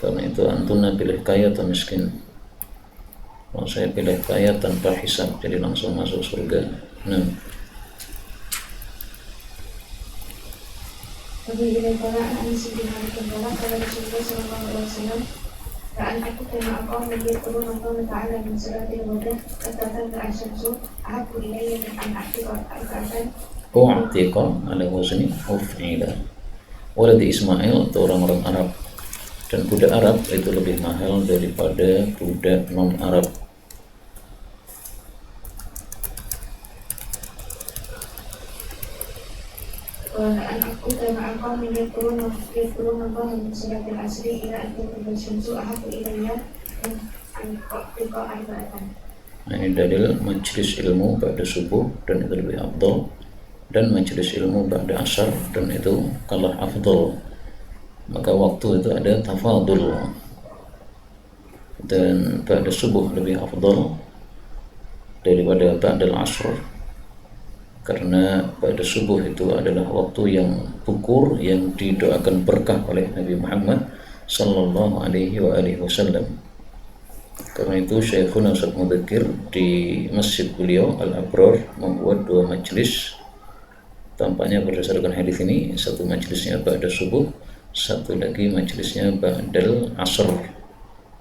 Karena itu antuna pilih kaya atau miskin? Kalau saya pilih kaya tanpa hisab, jadi langsung masuk surga. Bagi ilaiqala Anas bin Malik adalah pada Rasulullah SAW Ra'an aku kena akau menjadi turun Allah Ta'ala min suratil wadah Katakan ta'asyamsu ahabu ilayya min an'aktiqat al-ka'atan U'atiqa ala wazni uf'ila. Waladi Ismail itu orang-orang Arab, dan budak Arab itu lebih mahal daripada budak non-Arab. قوم يذكرون الله من صلاة العصر إلى أن تغرب الشمس أحب إلي من لقاء arba'atan. Ini dalil majlis ilmu pada subuh dan itu lebih afdal, dan majlis ilmu pada asar dan itu kalah afdal. Maka waktu itu ada tafadul, dan pada subuh lebih afdal daripada ba'dal asr, karena pada subuh itu adalah waktu yang bukur, yang didoakan berkah oleh Nabi Muhammad sallallahu alaihi wasallam. Karena itu Syekhuna Ustaz Mudzakkir di masjid beliau Al-Abrar membuat 2 majlis. Tampaknya berdasarkan hadis ini, satu majlisnya ba'da subuh, satu lagi majlisnya ba'dal asr.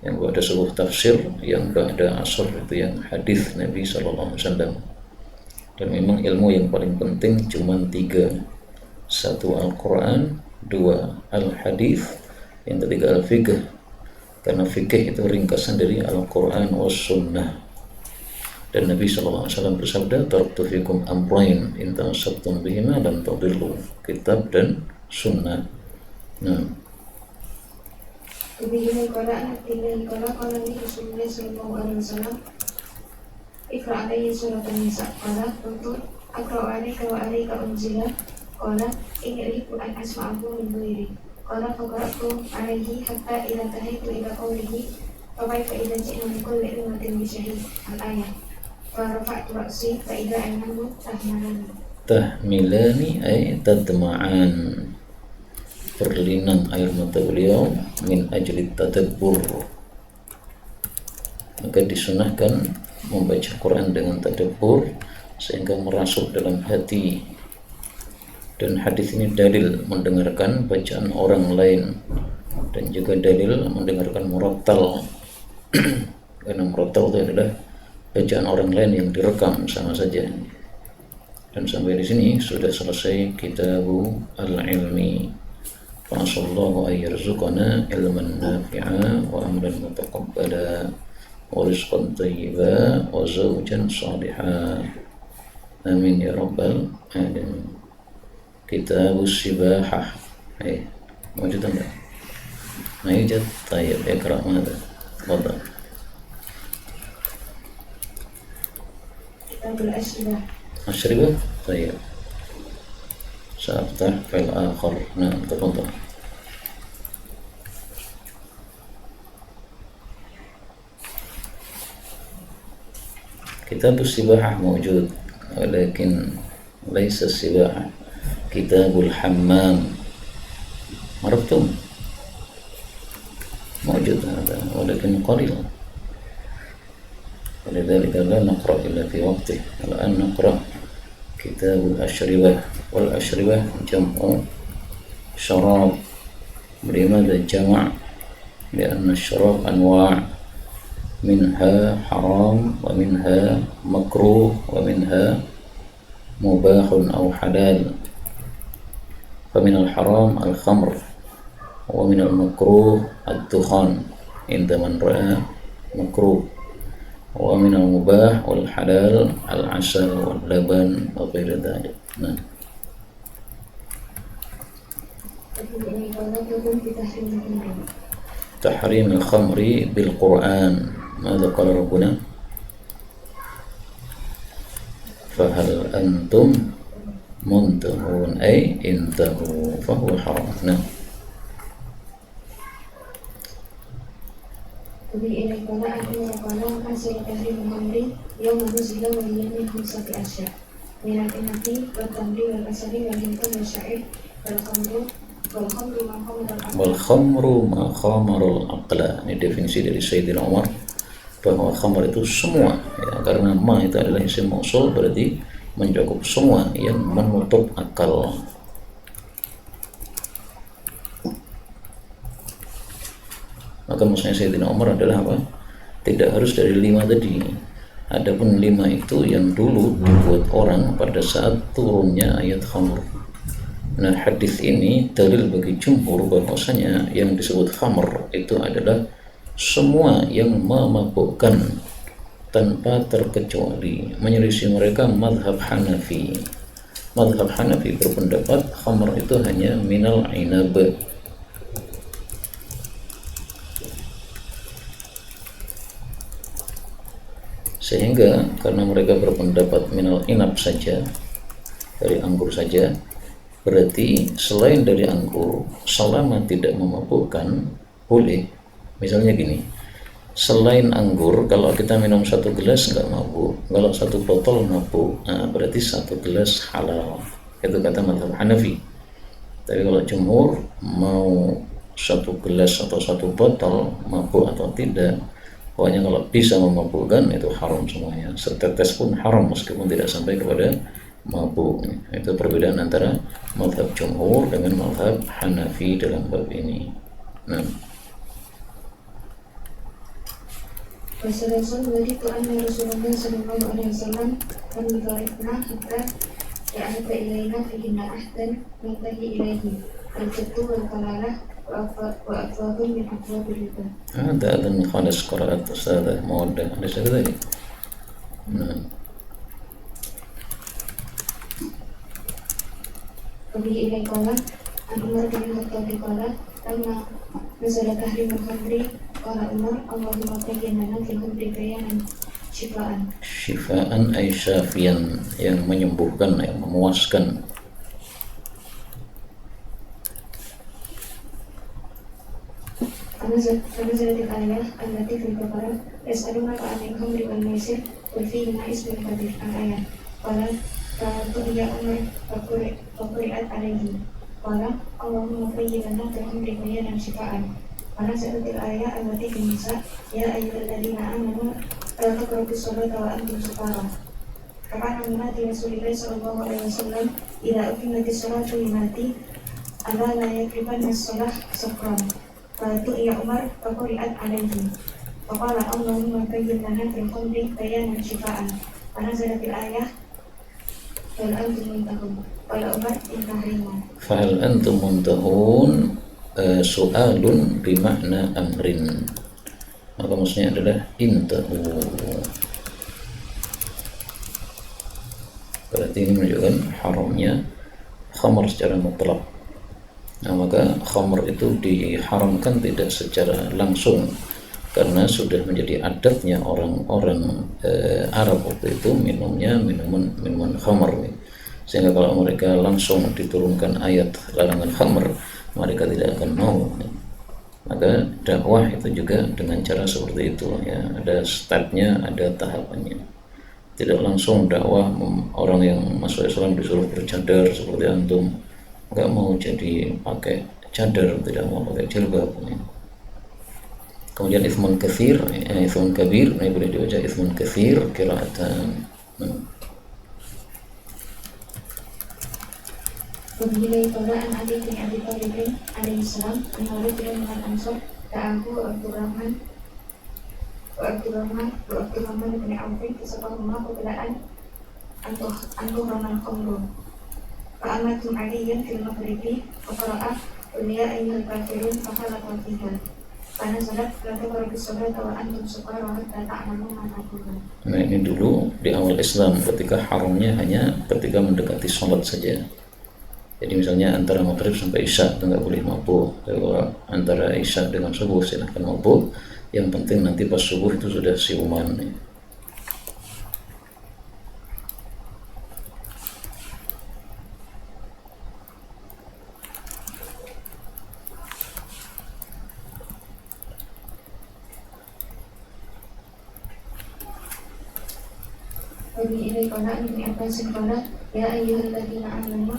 Yang ba'da subuh tafsir, yang ba'da asr itu yang hadis Nabi sallallahu alaihi wasallam. Dan memang ilmu yang paling penting cuma 3. 1 Al-Quran, 2 Al-Hadis, yang ketiga Al-Fiqh. Karena fikih itu ringkasan dari Al-Quran was Sunnah. Dan Nabi SAW bersabda, taraktu fikum amrayn in tamassaktum bihima lam tadillu, kitab dan sunnah. Nah, Kebijinan qala Nabi Rasulullah sallallahu alaihi wasallam, Iqra alayhi surat An-Nisa. Qala kuntu aqra'u alayka wa alayka unzila. Qala inni uhibbu an asma'ahu min ghairi. Qala faqara'tu alayhi hatta idza tahaitu ila qawlihi fa kaifa idza ji'na min kulli ummatin bi syahid. Al-ayah. Fa rafa'tu ra'si fa idza aynahu tahmilani ay tadma'an, berlinang air mata beliau min ajli tadabbur. Maka disunahkan membaca Quran dengan tadabbur sehingga merasuk dalam hati. Dan hadis ini dalil mendengarkan bacaan orang lain, dan juga dalil mendengarkan murattal. Karena murattal itu adalah bacaan orang lain yang direkam sama saja. Dan sampai di sini sudah selesai Kitabu Al-Ilmi. Fasallahu ay yarzuqana ilman nafi'a wa amran mutaqabbala wa rizqan thayyiba wa zawjan salihah. Amin ya rabbal alamin. Kitabus Sibahah. موجود ولا ما يوجد؟ طيب اقرأ ماذا؟ تفضل. كتاب الأشربة. أشربة؟ طيب سأفتح في الآخر. نعم تفضل. كتاب السباحة موجود ولكن ليس السباحة، كتاب الحمام. عرفتم؟ موجود هذا ولكن قليل، ولذلك لا نقرأ إلا في وقته. الآن نقرأ كتاب الأشربة، والأشربة جمع شراب. لماذا جمع؟ لأن الشراب أنواع، منها حرام ومنها مكروه ومنها مباح أو حلال. فمن الحرام الخمر، ومن المكروه الدخان عند من رأى مكروه، ومن المباح والحلال العسل واللبن وغير ذلك. نعم. تحريم الخمر بالقرآن. ماذا قال ربنا؟ فهل أنتم منتهون، أي انتهوا، فهو حرام. نعم. وبإلى القضاء قال حصل تحريم الخمر يوم نزل وهي من 5 أشياء، من العنب والتمر والبصل والهندل والشعير والخمر ما خمر العقل. Ini definisi dari Sayyidina Umar bahwa khamr itu semua, ya, karena ma itu adalah isim mausul, berarti mencakup semua yang menutup akal. Maka maksudnya Sayyidina Umar adalah apa? Tidak harus dari 5 tadi. Adapun 5 itu yang dulu dibuat orang pada saat turunnya ayat khamr. Nah, hadis ini dalil bagi jumhur bahwasanya yang disebut khamr itu adalah semua yang memabukkan tanpa terkecuali. Menyelisih mereka mazhab Hanafi. Mazhab Hanafi berpendapat khamr itu hanya minal inab. Sehingga karena mereka berpendapat minal inab saja, dari anggur saja, berarti selain dari anggur selama tidak memabukkan boleh. Misalnya gini, selain anggur kalau kita minum satu gelas nggak mabuk, kalau satu botol mabuk, nah berarti satu gelas halal, itu kata mazhab Hanafi. Tapi kalau jumhur mau satu gelas atau satu botol mabuk atau tidak, pokoknya kalau bisa memabukkan itu haram semuanya, setetes pun haram meskipun tidak sampai kepada mabuk. Itu perbedaan antara mazhab jumhur dengan mazhab Hanafi dalam bab ini. Nah, Rasul waditu anna Rasulullah sallallahu alaihi wasallam kan yufarikna hatta ya'ata ilaina fihinna ahdan nantahi ilaihi al-jattu wal kalalah wa atwabun min atwabil riba. هذا أظن خالص قراءة أستاذة مودة أليس كذلك؟ نعم. وبه إليه قال عن عمر بن الخطاب قال لما نزل تحريم الخمر قال عمر اللهم بين لنا في الخمر بيانا شفاء. Syifaan ay syafian, yang menyembuhkan, yang memuaskan. فنزلت الآية التي في البقرة يسألونك عن الخمر والميسر قل فيهما اسم كبير. الآية قال فأتوا يا عمر فقرئت عليه قال اللهم بين لنا في الخمر بيانا شفاء. فنزلت الآية التي في النساء يا أيها الذين آمنوا لا تقربوا الصلاة وأنتم سكارى. فكان منادي رسول الله صلى الله عليه وسلم إذا أقيمت الصلاة ينادي ألا لا يقربن الصلاة سكران. فأتوا يا عمر فقرئت عليه فقال اللهم بين لنا في الخمر بيانا شفاء. فنزلت الآية فهل أنتم منتهون قال عمر انتهينا. فهل أنتم منتهون soalun bimakna amrin, maka maksudnya adalah intahu. Berarti ini menunjukkan haramnya khamr secara mutlak. Nah, maka khamr itu diharamkan tidak secara langsung karena sudah menjadi adatnya orang-orang Arab waktu itu minumnya minuman khamr, sehingga kalau mereka langsung diturunkan ayat larangan khamr mereka tidak akan mau. Maka dakwah itu juga dengan cara seperti itu ya, ada stepnya, ada tahapannya. Tidak langsung dakwah orang yang masuk Islam disuruh bercadar seperti antum, nggak mau jadi pakai cadar, tidak mau pakai jilbab ya. Kemudian ismun katsir, ismun kabir, ini boleh dibaca ismun katsir qiraatan. Wabillahi ta'ala an Ali bin Abi Thalib alaihi salam an rajulan min al-ansar ta'ahu Abdurrahman bin Auf fasaqahuma qablaan antu ramal khamru fa'amatum aliyan fil maghribi wa qara'a qul ya ayyuhal kafirun fakhalaqa fiha fanazalat la taqrabu as-salata wa antum sukara hatta ta'lamu ma taqulun. Nah, ini dulu di awal Islam ketika haramnya hanya ketika mendekati sholat saja. Jadi misalnya antara maghrib sampai isya itu nggak boleh mabuk. Kalau antara isya dengan subuh silahkan mabuk. Yang penting nanti pas subuh itu sudah siuman. Wabi ilai qala ibn Abbas qala ya ayyuhalladzina amanu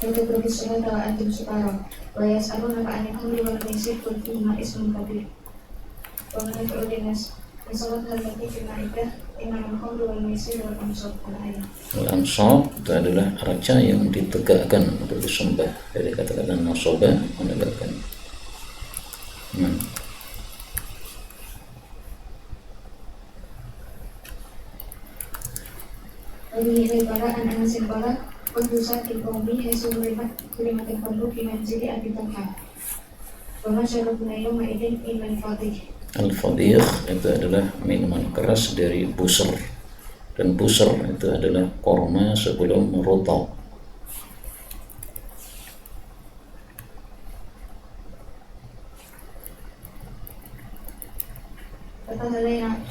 untuk berbicara wa antum sukara wa yas'alunaka 'anil khamri wal maisir qul fihima ismun kabir wa man yu'linas misalat allati fil ma'idah innamal khamru wal maisir wal ansab. Al-ayat. Al-ansab itu adalah raja yang ditegakkan untuk disembah, dari kata-kata nasaba, menegakkan. Wabi ilai qala an anasin qala Wadusa kilkomi haisu kalimatin khamru fi manzili Abi Talha wa ma syarabna yawma idin illa al-fadih. Al-fadih itu adalah minuman keras dari busur. Dan busr itu adalah korma sebelum merotok.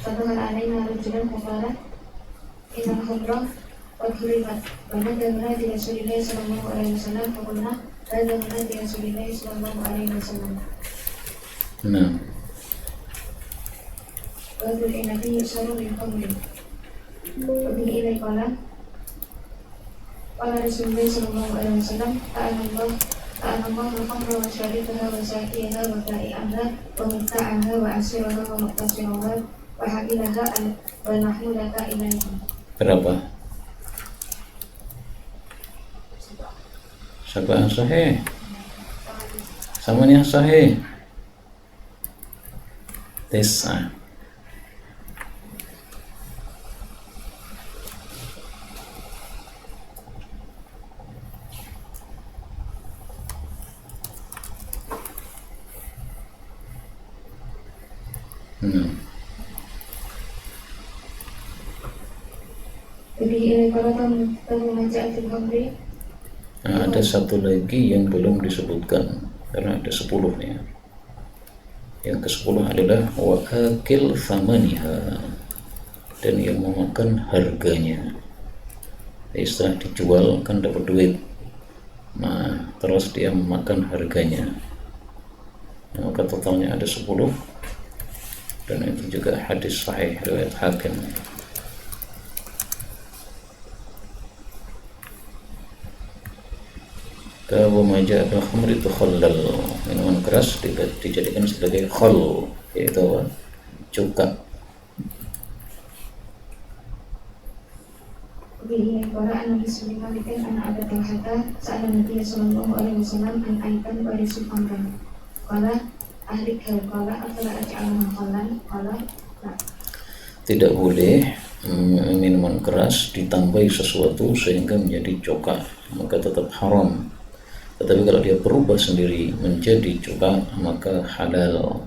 فدخل علينا رجل فقال إن الخمر قد حرمت ونادى منادي رسول الله صلى الله عليه وسلم فقلنا هذا منادي رسول الله صلى الله عليه وسلم. Nah, وذو العنب يسر من خمر وبه إليه قال رسول الله صلى الله عليه وسلم أعلم الله الخمر وشاربها وساقيها وبائعها ومبتاعها وعسيرها ومقتصرها وحملها ونحملها إليكم. berapa? Siapa yang sahih? Sama yang sahih. Tis'ah. Nah, ada satu lagi yang belum disebutkan karena ada 10 ya. Yang ke-10 adalah wa akil thamaniha, dan yang memakan harganya. Jadi setelah dijual kan dapat duit, nah terus dia memakan harganya. Nah, maka totalnya ada 10, dan itu juga hadis sahih riwayat Hakim. Wa ma ja'a bil khamri tukhallal, minuman keras dijadikan sebagai khal, yaitu cuka. Bihi qala Nabi sallallahu alaihi wasallam ana Abu Talha sa'ala Nabi sallallahu alaihi wasallam an aitan wa rizqan. Qala ahlikha qala afala aj'alna khallan qala la. Tidak boleh minuman keras ditambahi sesuatu sehingga menjadi coka, maka tetap haram. Tetapi kalau dia berubah sendiri menjadi coka maka halal.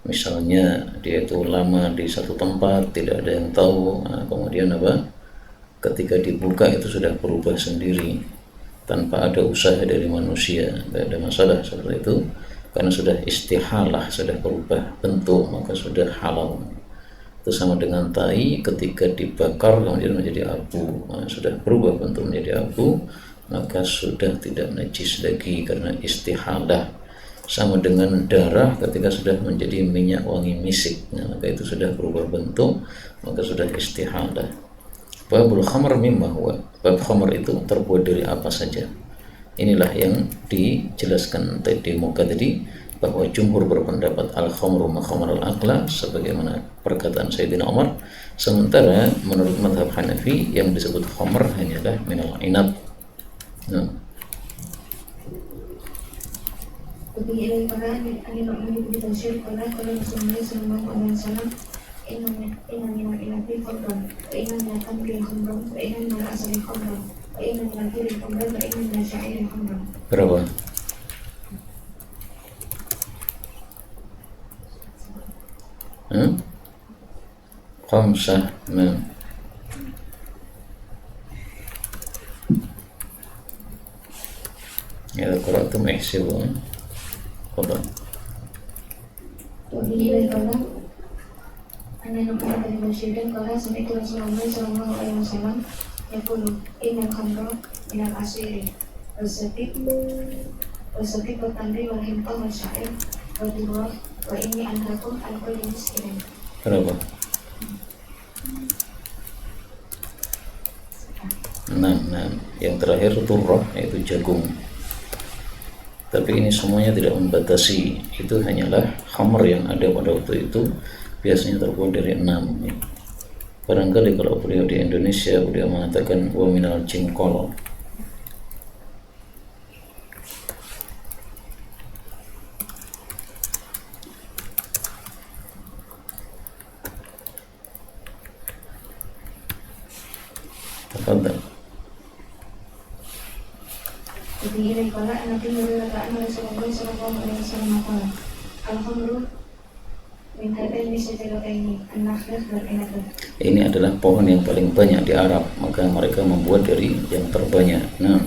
Misalnya dia itu lama di satu tempat, tidak ada yang tahu, nah, kemudian ketika dibuka itu sudah berubah sendiri tanpa ada usaha dari manusia, tidak ada masalah seperti itu, karena sudah istihalah, sudah berubah bentuk, maka sudah halal. Itu sama dengan tai, ketika dibakar kemudian menjadi abu, nah, sudah berubah bentuk menjadi abu, maka sudah tidak najis lagi karena istihalah. Sama dengan darah ketika sudah menjadi minyak wangi misik, nah, maka itu sudah berubah bentuk, maka sudah istihalah. Babul khamr mimma huwa, bab khamr itu terbuat dari apa saja. Inilah yang dijelaskan di muka tadi, bahwa jumhur berpendapat al-khamru ma khamar al-aqla, sebagaimana perkataan Sayyidina Umar. Sementara menurut mazhab Hanafi yang disebut khamr hanyalah minal inab. Nah. Kemudian pada ani Nu'man bin Bashir qala Rasulullah sallallahu alaihi wasallam inna min al-inabi khamran wa inna min al-khamri khamran wa inna min al-asali khamran wa inna min al-khamri khamran wa inna min al-sya'iri khamran. Berapa? Khamsah. Nah. Ya, qira'atum ihsibu. Qadar. Kemudian pada ani Nu'man bin Bashir qala sami'tu Rasulullah sallallahu alaihi wasallam yaqulu innal khamra min al-asiri wasaqit wa tamri wal himta wa sya'ir wa durrah wa inni anhakum an kulli miskirin. Berapa? 6. Yang terakhir durrah, yaitu jagung. Tapi ini semuanya tidak membatasi, itu hanyalah khamr yang ada pada waktu itu, biasanya terbuat dari 6. Barangkali kalau beliau di Indonesia, beliau mengatakan wa minal jingkol. Tafadhal. Kemudian qala Nabi Muhammad Rasulullah sallallahu alaihi wasallam qala al-khamru Ini adalah pohon yang paling banyak di Arab, maka mereka membuat dari yang terbanyak. Nah,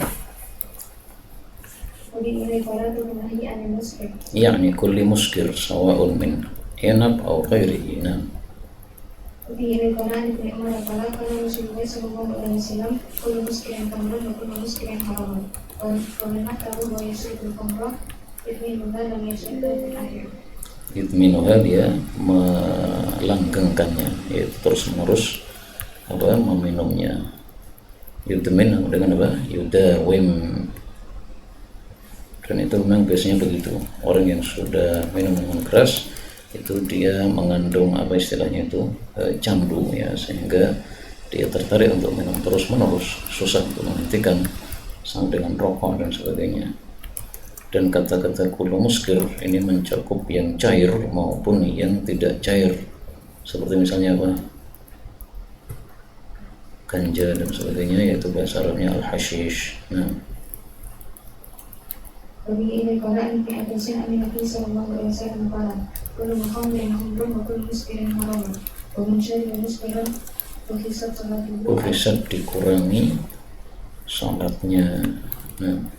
yakni kulli muskir sawa'un min inab atau ghairihi. Nah, yudminuha, dia melanggengkannya, yaitu terus menerus meminumnya. Yudmin dengan apa? Yudawim. Dan itu memang biasanya begitu, orang yang sudah minum minuman keras itu dia mengandung apa istilahnya itu candu ya, sehingga dia tertarik untuk minum terus menerus, susah untuk menghentikan, sama dengan rokok dan sebagainya. Dan kata-kata kullu muskir ini mencakup yang cair maupun yang tidak cair, seperti misalnya apa, ganja dan sebagainya, yaitu bahasa Arabnya al-hashish. Nah, Ufisat dikurangi salatnya. Nah,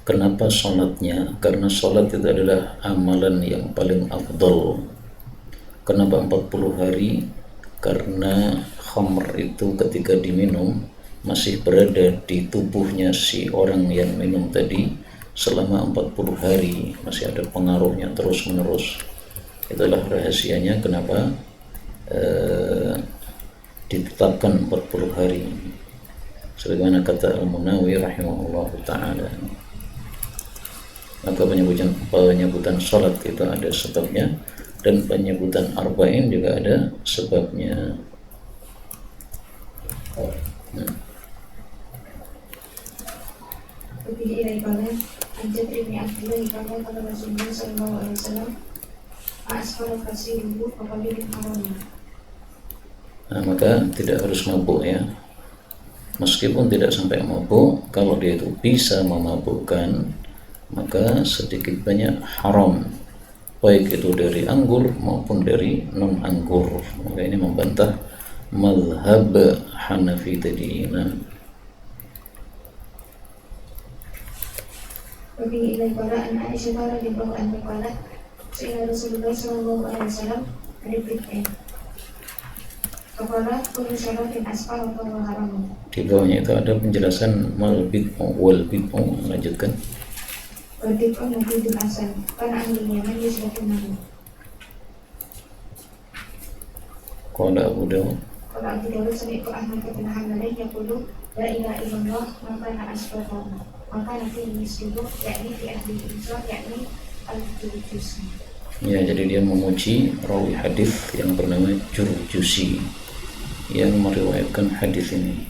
kenapa sholatnya? Karena sholat itu adalah amalan yang paling afdal. Kenapa 40 hari? Karena khamr itu ketika diminum masih berada di tubuhnya si orang yang minum tadi selama 40 hari, masih ada pengaruhnya terus menerus. Itulah rahasianya kenapa ditetapkan 40 hari, sebagaimana kata Al-Munawi rahimahullah ta'ala. Maka penyebutan sholat itu ada sebabnya, dan penyebutan arba'in juga ada sebabnya. Nah, maka tidak harus mabuk ya, meskipun tidak sampai mabuk, kalau dia itu bisa memabukkan maka sedikit banyak haram, baik itu dari anggur maupun dari non anggur. Maka ini membantah mazhab Hanafi tadi. Nah, di bawahnya itu ada penjelasan mal bid'u wal bid'u. Lanjutkan. Qala Abu Dawud sami'tu Ahmad bin Hanbal yaqulu la ilaha illallah ma kana asfaqa maka nanti mislu yakni fi ahli Islam yakni al-Jurjusi. Ya, jadi dia memuji rawi hadis yang bernama Jurjusi yang meriwayatkan hadis ini.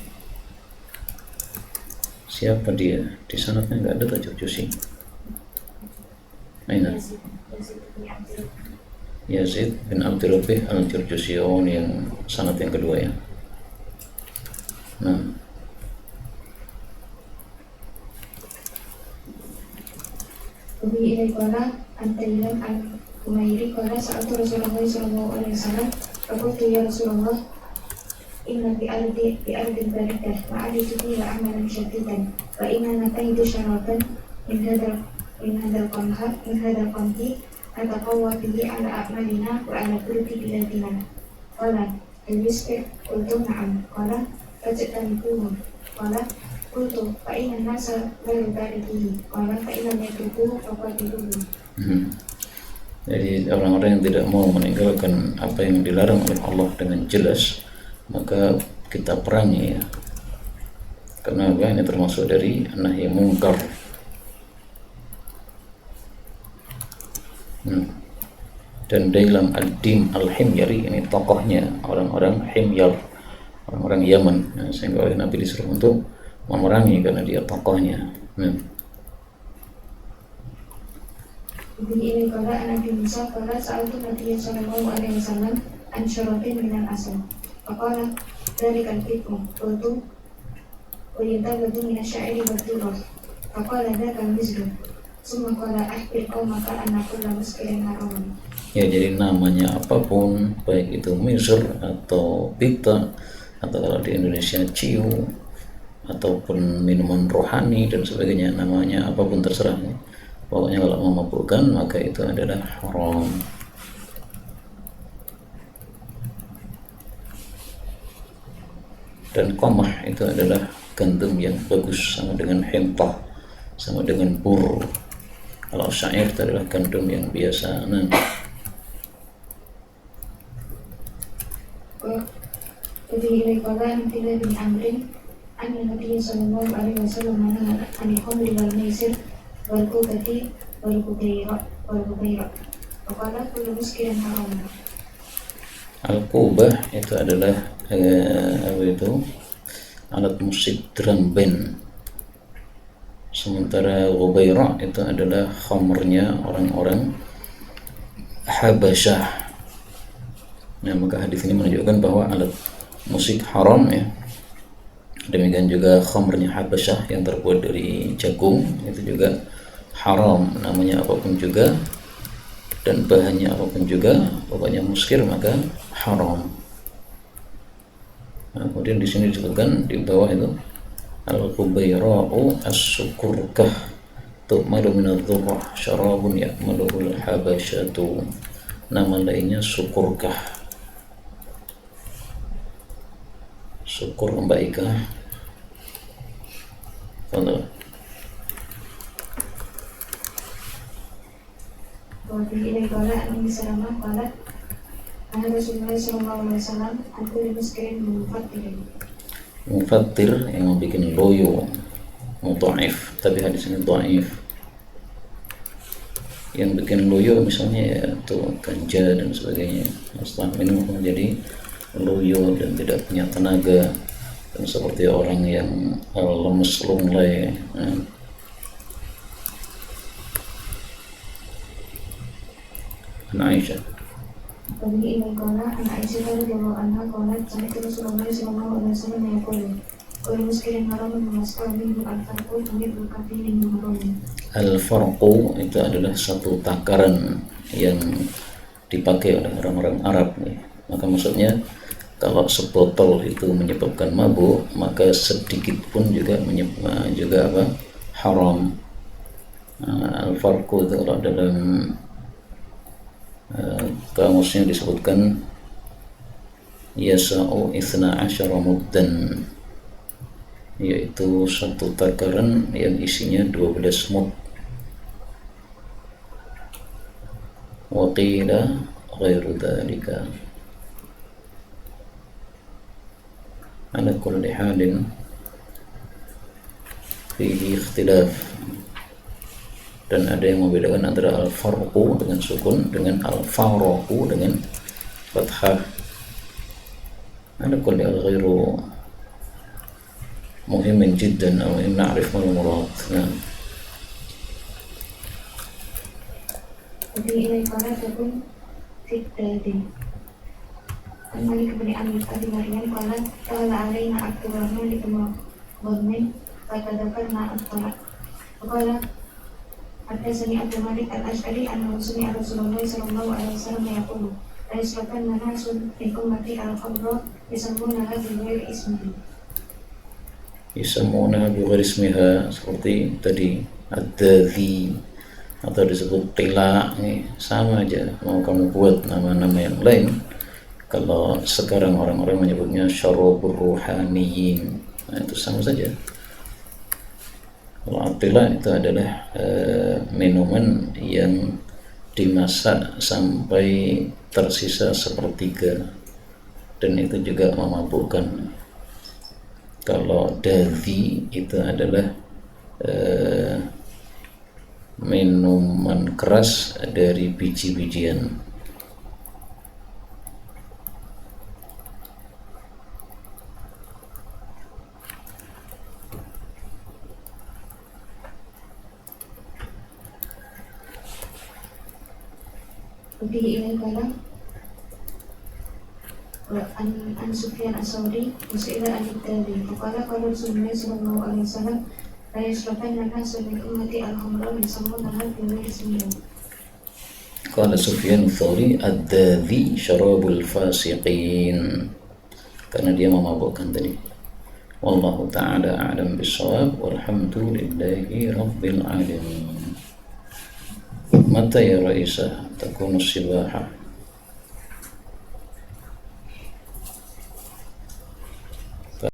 Siapa dia? Di sanadnya enggak ada Jurjusi. Aina Yazid bin Abdul Rabbih al-Jurjusi, yang sanad yang kedua ya. Nah, Ubi ilai qala antailan al-Umairi qala sa'atu Rasulullah sallallahu alaihi wasallam faqultu ya Rasulullah inna bi ardin baridah wa alitu fiha amalan syadidan wa inna nataidu syaratan min hadal qamti ataqawwa bihi ala a'malina wa ala turki biladina. Qala al-wisqi qultu na'am. Qala fajtanibuhu. Qala qultu fa inna nasa la yubarikihi. Qala fa inna yatubu faqatiluhu. Jadi orang-orang yang tidak mau meninggalkan apa yang dilarang oleh Allah dengan jelas, maka kita perangi ya. Karena apa? Ini termasuk dari nahi mungkar. Dan dalam ad-Din al-Himyari, ini tokohnya orang-orang Himyar, orang-orang Yaman. Nah, sehingga oleh Nabi disuruh untuk memerangi karena dia tokohnya. Ini kala anak Musa kala saat itu Nabi Sallallahu Alaihi Wasallam an syaratin minal asal. Faqala dari kantikum qultu wa yantabatu min asy-sya'iri wad-durrah. Faqala dzaka mislu. Summa qala ahbir qaumaka an kulla muskirin haram. Ya, jadi namanya apapun, baik itu misr atau pita, atau kalau di Indonesia ciu, ataupun minuman rohani dan sebagainya, namanya apapun terserah ya. Pokoknya kalau memabukkan maka itu adalah haram. Dan qamah itu adalah gandum yang bagus, sama dengan hintah, sama dengan bur. Kalau syair itu adalah gandum yang biasa. Jadi ini kala nanti bin Amrin an Nabi Sallallahu Alaihi Wasallam mana anil khamri wal maisir wal kubati wal kubaira. Faqala kullu muskirin haram. Al-kubah itu adalah alat musik drum band, sementara ghubairah itu adalah khamrnya orang-orang Habasyah. Nah, maka hadis ini menunjukkan bahwa alat musik haram ya. Demikian juga khamrnya Habasyah yang terbuat dari jagung itu juga haram, namanya apapun juga dan bahannya apapun juga, pokoknya muskir maka haram. Nah, kemudian di sini disebutkan di bawah itu al-qubaira'u as-sukurkah tu'malu minadh-dhurrah syarabun ya'maluhul habasyatu. Nama lainnya sukurkah. Syukur Mbak Ika. Fadhal. Waktu ini kala Nabi Sallallahu Alaihi Wasallam Rasulullah Sallallahu Alaihi Wasallam aku dimiskin mufattir. Mufattir yang membuat loyo, mudhaif, tapi hadis ini dhaif. Yang bikin loyo misalnya ya itu ganja dan sebagainya, setelah minum menjadi loyo dan tidak punya tenaga, dan seperti orang yang lemes lunglai. Aisyah. Bagi ini kala anak Aisyah radhiyallahu anha kala sami Rasulullah sallallahu alaihi wasallam yaqulu kullu muskirin haramun mas'al minhu al-farqu min al-kafir min haram. Al-farqu itu adalah satu takaran yang dipakai oleh orang-orang Arab nih. Maka maksudnya kalau sebotol itu menyebabkan mabuk, maka sedikit pun juga haram. Al-farqu itu kalau dalam kamusnya disebutkan yasa'u 12 muddan, yaitu satu takaran yang isinya 12 mud. Wa qila ghairu dzalika. Ala kulli halin fihi ikhtilaf, dan ada yang membedakan antara al-farqu dengan sukun dengan al-farqu dengan fathah. Ala kulli al-ghairu muhimmin jiddan aw na'rif ma al-murad. Jadi ini kala takun fitadin. Kembali kepada Amir Abi Maryam kala alaina Abdurrahman ibn Ghurmin fatadakarna at-talaq. Kala Haddatsani Abdul Malik al-Ash'ari anna Rasulullah sallallahu alaihi wasallam yaqulu la yasrabanna nasun min ummati al-khamra yasammunaha bi ghairi ismiha. Yasammunaha bi ghairi ismiha, seperti tadi ad-dadhi atau disebut qila, ini sama aja. Mau kamu buat nama-nama yang lain, kalau sekarang orang-orang menyebutnya syarabur ruhaniyin, nah itu sama saja. Kalau atila itu adalah minuman yang dimasak sampai tersisa sepertiga, dan itu juga memabukkan. Kalau dadhi itu adalah minuman keras dari biji-bijian. وفيه إلى قال عن سفيان الثوري وسئل عن التابعي فقال قال رسول الله صلى الله عليه وسلم لا يشربن الناس من أمتي الخمر يسمونها بغير اسمها. قال سفيان الثوري الداذي شراب الفاسقين, karena dia memabukkan tadi. Wallahu ta'ala a'lam bissawab, walhamdulillahi rabbil alamin. Mata ya Raisa takunu sibaha?